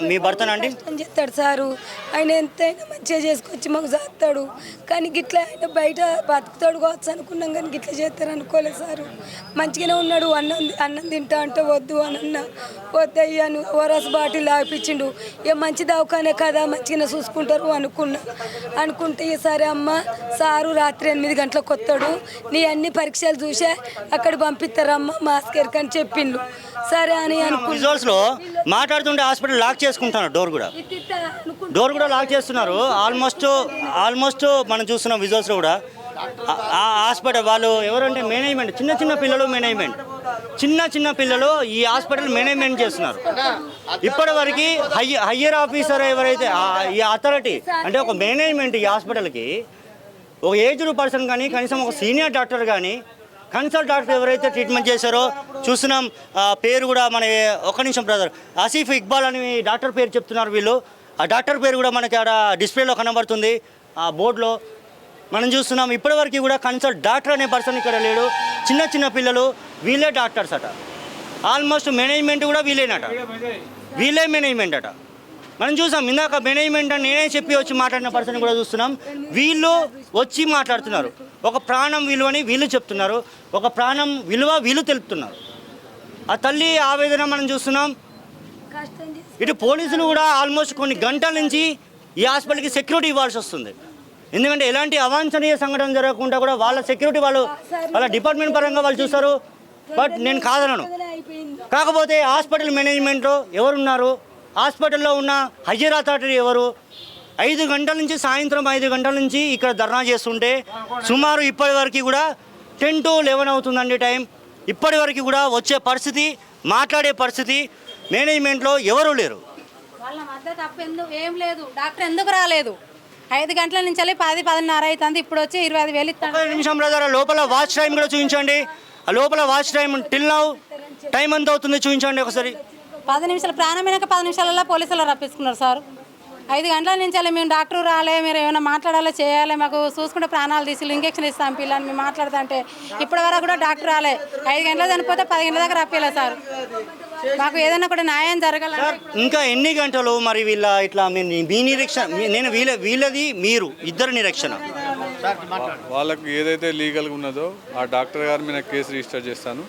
మీ భర్తనండి? చెప్తాడు సారు, ఆయన ఎంతైనా మంచిగా చేసుకొచ్చి మాకు చేస్తాడు. కానీ గిట్లా ఆయన బయట బతుకుతాడు కావచ్చు అనుకున్నాం, కానీ గిట్లా చేస్తారు అనుకోలేదు సారు. మంచిగానే ఉన్నాడు. అన్నం తింటా అంటే వద్దు అని అన్న, వద్దయ్యాను ఓరస్ బాటిల్ ఆపించిండు. ఇక మంచి దవాఖానే కదా, మంచిగానే చూసుకుంటారు అనుకుంటే సరే అమ్మ సారు రాత్రి 8 గంటలకు వస్తాడు, నీ అన్ని పరీక్షలు చూసే అక్కడ పంపిస్తారమ్మ మాస్కర్కి అని చెప్పిండు. సరే అని విజువల్స్లో మాట్లాడుతుంటే హాస్పిటల్ లాక్ చేసుకుంటున్నారు, డోర్ కూడా లాక్ చేస్తున్నారు. ఆల్మోస్ట్ మనం చూస్తున్నాం విజువల్స్లో కూడా. ఆ హాస్పిటల్ వాళ్ళు ఎవరంటే మేనేజ్మెంట్, చిన్న పిల్లలు ఈ హాస్పిటల్ మేనేజ్మెంట్ చేస్తున్నారు. ఇప్పటివరకు హయ్యర్ ఆఫీసర్ ఎవరైతే ఈ అథారిటీ అంటే ఒక మేనేజ్మెంట్ ఈ హాస్పిటల్కి ఒక ఏజ్డ్ పర్సన్ కానీ కనీసం ఒక సీనియర్ డాక్టర్ కానీ కన్సల్ట్ డాక్టర్ ఎవరైతే ట్రీట్మెంట్ చేశారో చూస్తున్నాం. పేరు కూడా మన ఒక్క నిమిషం బ్రదర్, ఆసిఫ్ ఇక్బాల్ అని డాక్టర్ పేరు చెప్తున్నారు వీళ్ళు. ఆ డాక్టర్ పేరు కూడా మనకి ఆడ డిస్ప్లేలో కనబడుతుంది, ఆ బోర్డులో మనం చూస్తున్నాం. ఇప్పటివరకు కూడా కన్సల్ట్ డాక్టర్ అనే పర్సన్ ఇక్కడ లేడు. చిన్న పిల్లలు వీళ్ళే డాక్టర్స్ అట. ఆల్మోస్ట్ మేనేజ్మెంట్ కూడా వీళ్ళే మేనేజ్మెంట్ అట. మనం చూసాం ఇందాక మేనేజ్మెంట్ అని నేనే చెప్పి వచ్చి మాట్లాడిన పర్సన్ కూడా చూస్తున్నాం. వీళ్ళు వచ్చి మాట్లాడుతున్నారు. ఒక ప్రాణం విలువని వీళ్ళు చెప్తున్నారు, ఒక ప్రాణం విలువ వీళ్ళు తెలుపుతున్నారు. ఆ తల్లి ఆవేదన మనం చూస్తున్నాం. ఇటు పోలీసులు కూడా ఆల్మోస్ట్ కొన్ని గంటల నుంచి ఈ హాస్పిటల్కి సెక్యూరిటీ ఇవ్వాల్సి వస్తుంది. ఎందుకంటే ఎలాంటి అవాంఛనీయ సంఘటన జరగకుండా కూడా వాళ్ళ సెక్యూరిటీ వాళ్ళ డిపార్ట్మెంట్ పరంగా వాళ్ళు చూస్తారు. బట్ నేను కాదనను. కాకపోతే హాస్పిటల్ మేనేజ్మెంట్లో ఎవరున్నారు, హాస్పిటల్లో ఉన్న హయ్యర్ అథారిటీ ఎవరు? 5 గంటల నుంచి సాయంత్రం 5 గంటల నుంచి ఇక్కడ ధర్నా చేస్తుంటే సుమారు ఇప్పటి వరకు కూడా 10 to 11 అవుతుందండి టైం. ఇప్పటి వరకు కూడా వచ్చే పరిస్థితి, మాట్లాడే పరిస్థితి మేనేజ్మెంట్లో ఎవరూ లేరు. వాళ్ళ మధ్య తప్పు ఏం లేదు. డాక్టర్ ఎందుకు రాలేదు? 5 గంటల నుంచి 10-10:30 అవుతుంది. ఇప్పుడు వచ్చి 25,000 ఇస్తాను. 1 నిమిషం బ్రదర్, లోపల వాచ్ టైం కూడా చూపించండి. ఆ లోపల watch time till now time ఎంత అవుతుంది చూపించండి ఒకసారి. 10 నిమిషాలు, ప్రాణమైనాక 10 నిమిషాలలో పోలీసులు రప్పించుకున్నారు సార్. 5 గంటల నుంచి మేము డాక్టర్ రాలే, మీరు ఏమైనా మాట్లాడాలో చేయాలి, మాకు చూసుకుంటే ప్రాణాలు తీసి ఇంజక్షన్ ఇస్తాం పిల్లని మేము మాట్లాడుతా అంటే ఇప్పటి వరకు కూడా డాక్టర్ రాలే. 5 గంటలు చనిపోతే 10 గంటల దాకా రప్పిలే సార్. మాకు ఏదైనా కూడా న్యాయం జరగాలి. ఇంకా ఎన్ని గంటలు మరి వీళ్ళ ఇట్లా మీ నిరీక్షణ? నేను వీళ్ళది మీరు ఇద్దరు నిరీక్షణ. వాళ్ళకి ఏదైతే లీగల్గా ఉన్నదో ఆ డాక్టర్ గారి మీద కేసు రిజిస్టర్ చేస్తాను.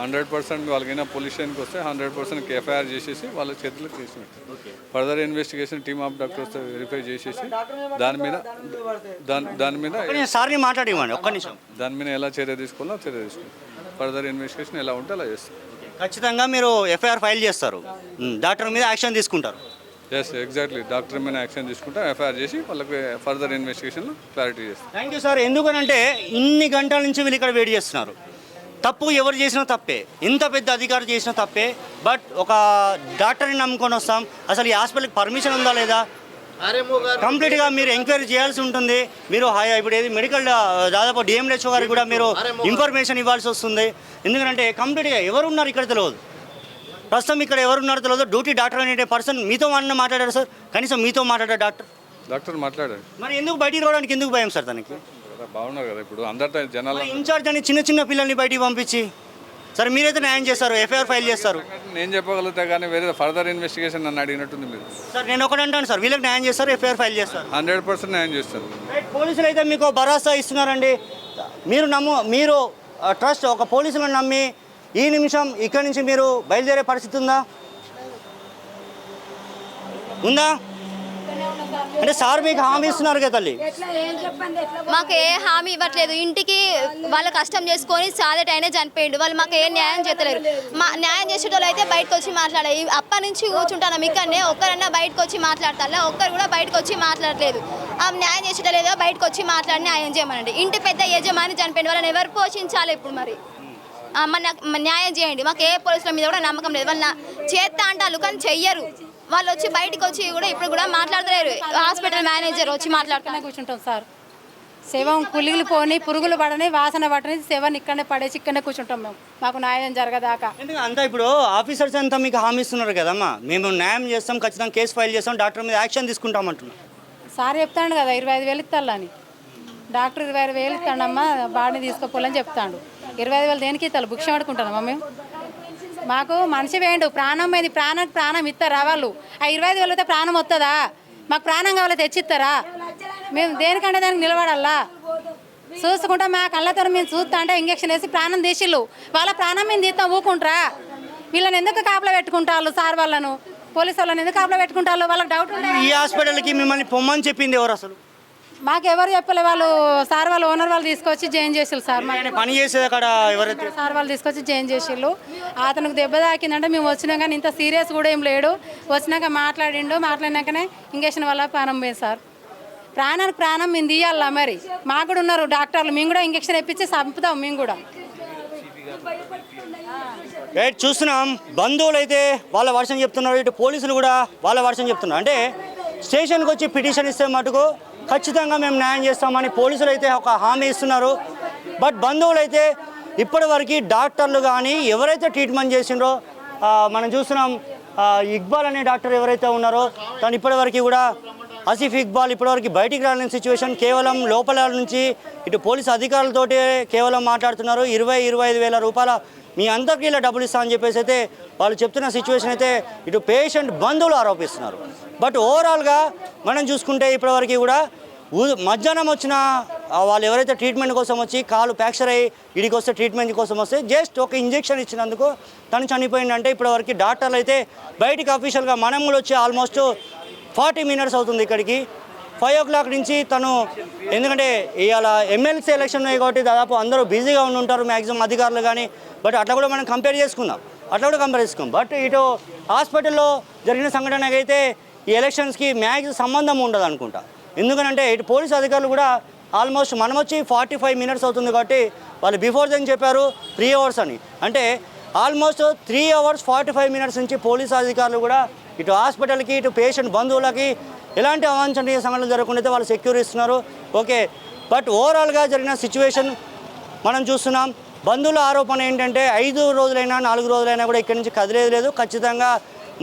100% వాళ్ళకైనా పోలీస్ స్టేషన్కి వస్తే 100% ఎఫ్ఐఆర్ చేసేసి వాళ్ళ చేతిలో కేసు పెట్టారు. Further investigation team of doctors verify చేసేసి దాని మీద సార్ని మాట్లాడివ్వండి ఒక్క నిమిషం. దాని మీద ఎలా చర్య తీసుకోవాలో చర్య తీసుకోవాలి. ఫర్దర్ ఇన్వెస్టిగేషన్ ఎలా ఉంటే అలా చేస్తారు. ఖచ్చితంగా మీరు ఎఫ్ఐఆర్ ఫైల్ చేస్తారు, డాక్టర్ మీద యాక్షన్ తీసుకుంటారు. ఎస్ ఎగ్జాక్ట్లీ, డాక్టర్ మీద యాక్షన్ తీసుకుంటాం, ఎఫ్ఐఆర్ చేసి వాళ్ళకి ఫర్దర్ ఇన్వెస్టిగేషన్లో క్లారిటీ చేస్తాం. Thank you sir. ఎందుకనంటే ఇన్ని గంటల నుంచి వీళ్ళు ఇక్కడ వెయిట్ చేస్తున్నారు. తప్పు ఎవరు చేసినా తప్పే, ఎంత పెద్ద అధికారి చేసినా తప్పే. బట్ ఒక డాక్టర్ని నమ్ముకొని వస్తాం. అసలు ఈ హాస్పిటల్కి పర్మిషన్ ఉందా లేదా కంప్లీట్గా మీరు ఎంక్వైరీ చేయాల్సి ఉంటుంది. మీరు ఇప్పుడు ఏది మెడికల్ దాదాపు డిఎంహెచ్ఓ గారికి కూడా మీరు ఇన్ఫర్మేషన్ ఇవ్వాల్సి వస్తుంది. ఎందుకంటే కంప్లీట్గా ఎవరున్నారు ఇక్కడ తెలియదు. ప్రస్తుతం ఇక్కడ ఎవరున్నారో తెలియదు. డ్యూటీ డాక్టర్ అనే పర్సన్ మీతో మాట్లాడారు సార్, కనీసం మీతో మాట్లాడారు డాక్టర్ మాట్లాడారు. మరి ఎందుకు బయటికి రావడానికి ఎందుకు భయం సార్ తనకి? బాగున్నారు కదా ఇప్పుడు అందరితో జనాలు. ఇన్ఛార్జ్ అని చిన్న పిల్లల్ని బయటికి పంపించి సార్ మీరైతే న్యాయం చేస్తారు, ఎఫ్ఐఆర్ ఫైల్ చేస్తారు. నేను చెప్పగలుగుతా కానీ వేరే ఫర్దర్ ఇన్వెస్టిగేషన్ నన్ను అడిగినట్టుంది మీరు. సార్ నేను ఒకటి అంటాను సార్, వీళ్ళకి న్యాయం చేస్తారు, ఎఫ్ఐఆర్ ఫైల్ చేస్తారు. 100% న్యాయం చేస్తారు. పోలీసులు అయితే మీకు భరోసా ఇస్తున్నారండి. మీరు ట్రస్ట్ ఒక పోలీసులను నమ్మి ఈ నిమిషం ఇక్కడి నుంచి మీరు బయలుదేరే పరిస్థితి ఉందా? ఉందా? అంటే సార్ మీకు హామీ ఇస్తున్నారు కదా తల్లి. మాకు ఏ హామీ ఇవ్వట్లేదు. ఇంటికి వాళ్ళ కష్టం చేసుకొని సాదట అయినా చనిపోయిండు. వాళ్ళు మాకు ఏ న్యాయం చేస్తలేరు. మా న్యాయం చేసేటోళ్ళు అయితే బయటకు వచ్చి మాట్లాడాలి. అప్పటి నుంచి కూర్చుంటాను ఇక్కడనే, ఒక్కరన్నా బయటకు వచ్చి మాట్లాడతారా? ఒక్కరు కూడా బయటకు వచ్చి మాట్లాడలేదు. ఆ న్యాయం చేసేటోలేదో బయటకు వచ్చి మాట్లాడి న్యాయం చేయమనండి. ఇంటి పెద్ద యజమాని చనిపోయింది, వాళ్ళని ఎవరు పోషించాలి ఇప్పుడు? మరి మన న్యాయం చేయండి. మాకు ఏ పోలీసుల మీద కూడా నమ్మకం లేదు. వాళ్ళ చేత్త అంటారు కానీ చెయ్యరు. వాళ్ళు వచ్చి బయటకు వచ్చి కూడా ఇప్పుడు కూడా మాట్లాడతలేరు. హాస్పిటల్ మేనేజర్ వచ్చి మాట్లాడుతూనే కూర్చుంటాం సార్. శవం కులిగిలి పోని, పురుగులు పడని, వాసన పడని శవాన్ని ఇక్కడనే పడేసి ఇక్కడనే కూర్చుంటాం మేము, మాకు న్యాయం జరగదాకా. ఎందుకు అంతా ఇప్పుడు ఆఫీసర్స్ అంతా మీకు హామీ ఇస్తున్నారు కదమ్మా, మేము న్యాయం చేస్తాం, ఖచ్చితంగా కేసు ఫైల్ చేస్తాం, డాక్టర్ మీద యాక్షన్ తీసుకుంటాం అంటున్నాం. సార్ చెప్తాడు కదా 25,000 ఇస్తాలని. డాక్టర్ 25,000 ఇస్తాడమ్మా, బాడీని తీసుకుపోవాలని చెప్తాడు. 25,000 దేనికి ఇస్తారు? భిక్ష పడుకుంటామమ్మా మేము? మాకు మనిషి వేయండు, ప్రాణం పోయింది, ప్రాణం ఇస్తారా వాళ్ళు? ఆ 25,000 అయితే ప్రాణం వస్తుందా? మాకు ప్రాణం కావాలి తెచ్చిస్తారా? మేము దేనికంటే దానికి నిలబడాలా? చూసుకుంటా మా కళ్ళతో మేము చూస్తా అంటే ఇంజక్షన్ వేసి ప్రాణం తీసిళ్ళు. వాళ్ళ ప్రాణం మేము తీస్తాం ఊకుంటారా? వీళ్ళని ఎందుకు కాపలా పెట్టుకుంటారు? సార్ వాళ్ళను, పోలీసు వాళ్ళని ఎందుకు కాపలా పెట్టుకుంటారు? వాళ్ళకి డౌట్ ఉంది. ఈ హాస్పిటల్కి మిమ్మల్ని పొమ్మని చెప్పింది ఎవరు అసలు? మాకు ఎవరు చెప్పలే. వాళ్ళు సార్ వాళ్ళు ఓనర్ వాళ్ళు తీసుకొచ్చి జాయిన్ చేసిళ్ళు సార్. పని చేసేది అక్కడ ఎవరైతే సార్ వాళ్ళు తీసుకొచ్చి జాయిన్ చేసిళ్ళు. అతనికి దెబ్బ తాకిందంటే మేము వచ్చినాక కానీ ఇంత సీరియస్ కూడా ఏం లేడు. వచ్చినాక మాట్లాడినాకనే ఇంజక్షన్ వల్ల ప్రాణం పోయింది సార్. ప్రాణానికి ప్రాణం మేము తీయాలా? మరి మాకు కూడా ఉన్నారు డాక్టర్లు, మేము కూడా ఇంజక్షన్ ఇప్పించి చంపుతాం మేము కూడా. రైట్, చూస్తున్నాం. బంధువులు అయితే వాళ్ళ వర్షం చెప్తున్నారు, ఇటు పోలీసులు కూడా వాళ్ళ వర్షం చెప్తున్నారు. అంటే స్టేషన్కి వచ్చి పిటిషన్ ఇస్తే మటుకు ఖచ్చితంగా మేము న్యాయం చేస్తామని పోలీసులు అయితే ఒక హామీ ఇస్తున్నారు. బట్ బంధువులు అయితే ఇప్పటివరకు డాక్టర్లు కానీ ఎవరైతే ట్రీట్మెంట్ చేసిండ్రో మనం చూస్తున్నాం, ఇక్బాల్ అనే డాక్టర్ ఎవరైతే ఉన్నారో తను ఇప్పటివరకు కూడా ఆసిఫ్ ఇక్బాల్ ఇప్పటివరకు బయటికి రాలేని సిచ్యువేషన్. కేవలం లోపల నుంచి ఇటు పోలీసు అధికారులతోటి కేవలం మాట్లాడుతున్నారు. 25,000 రూపాయల మీ అందరికీ ఇలా డబ్బులు ఇస్తా అని చెప్పేసి అయితే వాళ్ళు చెప్తున్న సిచ్యువేషన్ అయితే ఇటు పేషెంట్ బంధువులు ఆరోపిస్తున్నారు. బట్ ఓవరాల్గా మనం చూసుకుంటే ఇప్పటివరకు కూడా మధ్యాహ్నం వచ్చిన వాళ్ళు ఎవరైతే ట్రీట్మెంట్ కోసం వచ్చి కాలు ఫ్రాక్చర్ అయ్యి ఇడికి వస్తే ట్రీట్మెంట్ కోసం వస్తే జస్ట్ ఒక ఇంజెక్షన్ ఇచ్చినందుకు తను చనిపోయిందంటే ఇప్పటివరకు డాక్టర్లు అయితే బయటికి అఫీషియల్గా మనం కూడా వచ్చి ఆల్మోస్ట్ 40 మినిట్స్ అవుతుంది ఇక్కడికి. 5 o'clock నుంచి తను, ఎందుకంటే ఇవాళ ఎమ్మెల్సీ ఎలక్షన్ ఉన్నాయి కాబట్టి దాదాపు అందరూ బిజీగా ఉండి ఉంటారు మ్యాక్సిమం అధికారులు కానీ. బట్ అట్లా కూడా మనం కంపేర్ చేసుకుందాం. బట్ ఇటు హాస్పిటల్లో జరిగిన సంఘటనకి అయితే ఈ ఎలక్షన్స్కి మ్యాక్సిమం సంబంధం ఉండదు అనుకుంటా. ఎందుకంటే ఇటు పోలీసు అధికారులు కూడా ఆల్మోస్ట్ మనం వచ్చి 45 మినిట్స్ అవుతుంది కాబట్టి వాళ్ళు బిఫోర్ దెన్ చెప్పారు 3 hours అని. అంటే ఆల్మోస్ట్ 3 hours 45 minutes నుంచి పోలీసు అధికారులు కూడా ఇటు హాస్పిటల్కి ఇటు పేషెంట్ బంధువులకి ఎలాంటి అవాంఛనీయ సంఘటనలు జరగకుండా వాళ్ళు సెక్యూర్ ఇస్తున్నారు. ఓకే, బట్ ఓవరాల్గా జరిగిన సిచ్యువేషన్ మనం చూస్తున్నాం. బంధువుల ఆరోపణ ఏంటంటే 5 రోజులైనా 4 రోజులైనా కూడా ఇక్కడి నుంచి కదిలేదు లేదు. ఖచ్చితంగా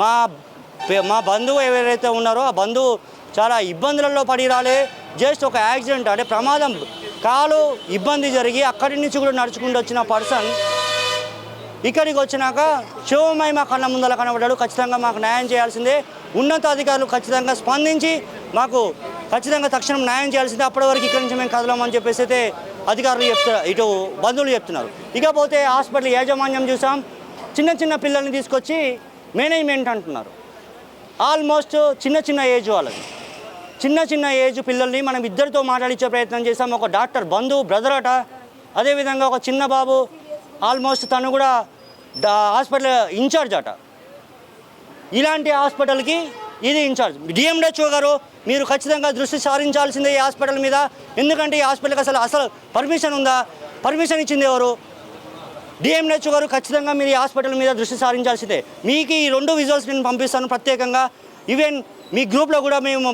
మా బంధువు ఎవరైతే ఉన్నారో ఆ బంధువు చాలా ఇబ్బందులలో పడి రాలే. జస్ట్ ఒక యాక్సిడెంట్ అంటే ప్రమాదం, కాలు ఇబ్బంది జరిగి అక్కడి నుంచి కూడా నడుచుకుంటూ వచ్చిన పర్సన్ ఇక్కడికి వచ్చినాక శివమై మా కళ్ళ ముందర కనబడ్డాడు. ఖచ్చితంగా మాకు న్యాయం చేయాల్సిందే. ఉన్నతాధికారులు ఖచ్చితంగా స్పందించి మాకు ఖచ్చితంగా తక్షణం న్యాయం చేయాల్సిందే. అప్పటి వరకు ఇక్కడి నుంచి మేము కదలమని చెప్పేసి అయితే అధికారులు చెప్తున్నారు, ఇటు బంధువులు చెప్తున్నారు. ఇకపోతే హాస్పిటల్ యాజమాన్యం చూసాం, చిన్న పిల్లల్ని తీసుకొచ్చి మేనేజ్మెంట్ అంటున్నారు. ఆల్మోస్ట్ చిన్న ఏజ్ వాళ్ళది, చిన్న ఏజ్ పిల్లల్ని మనం ఇద్దరితో మాట్లాడించే ప్రయత్నం చేసాం. ఒక డాక్టర్ బంధువు బ్రదర్ అట, అదేవిధంగా ఒక చిన్న బాబు ఆల్మోస్ట్ తను కూడా హాస్పిటల్ ఇన్ఛార్జ్ అట. ఇలాంటి హాస్పిటల్కి ఇది ఇన్ఛార్జ్. డిఎంహెచ్ఓ గారు మీరు ఖచ్చితంగా దృష్టి సారించాల్సిందే ఈ హాస్పిటల్ మీద. ఎందుకంటే ఈ హాస్పిటల్కి అసలు పర్మిషన్ ఉందా? పర్మిషన్ ఇచ్చింది ఎవరు? డిఎంహెచ్ఓ గారు ఖచ్చితంగా మీరు ఈ హాస్పిటల్ మీద దృష్టి సారించాల్సిందే. మీకు ఈ 2 విజువల్స్ నేను పంపిస్తాను ప్రత్యేకంగా. ఈవెన్ మీ గ్రూప్లో కూడా మేము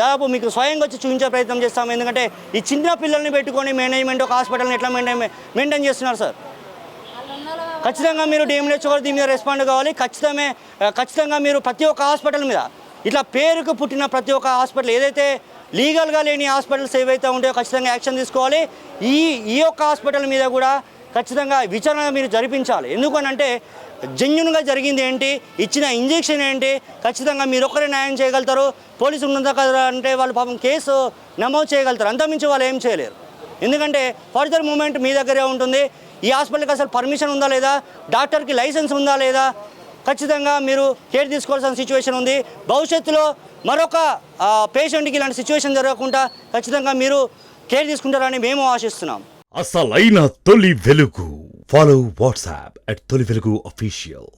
దాదాపు మీకు స్వయంగా వచ్చి చూపించే ప్రయత్నం చేస్తాము. ఎందుకంటే ఈ చిన్న పిల్లల్ని పెట్టుకొని మేనేజ్మెంట్ ఒక హాస్పిటల్ని ఎట్లా మెయింటైన్ చేస్తున్నారు సార్? ఖచ్చితంగా మీరు డిఎంహెచ్ఓ గారు దీని మీద రెస్పాండ్ కావాలి. ఖచ్చితంగా మీరు ప్రతి ఒక్క హాస్పిటల్ మీద ఇట్లా పేరుకు పుట్టిన ప్రతి ఒక్క హాస్పిటల్ ఏదైతే లీగల్గా లేని హాస్పిటల్స్ ఏవైతే ఉంటాయో ఖచ్చితంగా యాక్షన్ తీసుకోవాలి. ఈ యొక్క హాస్పిటల్ మీద కూడా ఖచ్చితంగా విచారణ మీరు జరిపించాలి. ఎందుకనంటే జెన్యున్గా జరిగింది ఏంటి, ఇచ్చిన ఇంజెక్షన్ ఏంటి, ఖచ్చితంగా మీరు ఒక్కరే న్యాయం చేయగలుగుతారు. పోలీసు ఉన్నంత కదా అంటే వాళ్ళు పాపం కేసు నమోదు చేయగలుగుతారు, అంతమించి వాళ్ళు ఏం చేయలేరు. ఎందుకంటే ఫర్దర్ మూమెంట్ మీ దగ్గరే ఉంటుంది. ఈ హాస్పిటల్కి అసలు పర్మిషన్ ఉందా లేదా, డాక్టర్కి లైసెన్స్ ఉందా లేదా, ఖచ్చితంగా మీరు కేర్ తీసుకోవాల్సిన సిచ్యువేషన్ ఉంది. భవిష్యత్తులో మరొక పేషెంట్కి ఇలాంటి సిచ్యువేషన్ జరగకుండా ఖచ్చితంగా మీరు కేర్ తీసుకుంటారని మేము ఆశిస్తున్నాం. అసలైన తొలి వెలుగు. ఫాలో వాట్సాప్ @తొలి వెలుగు official.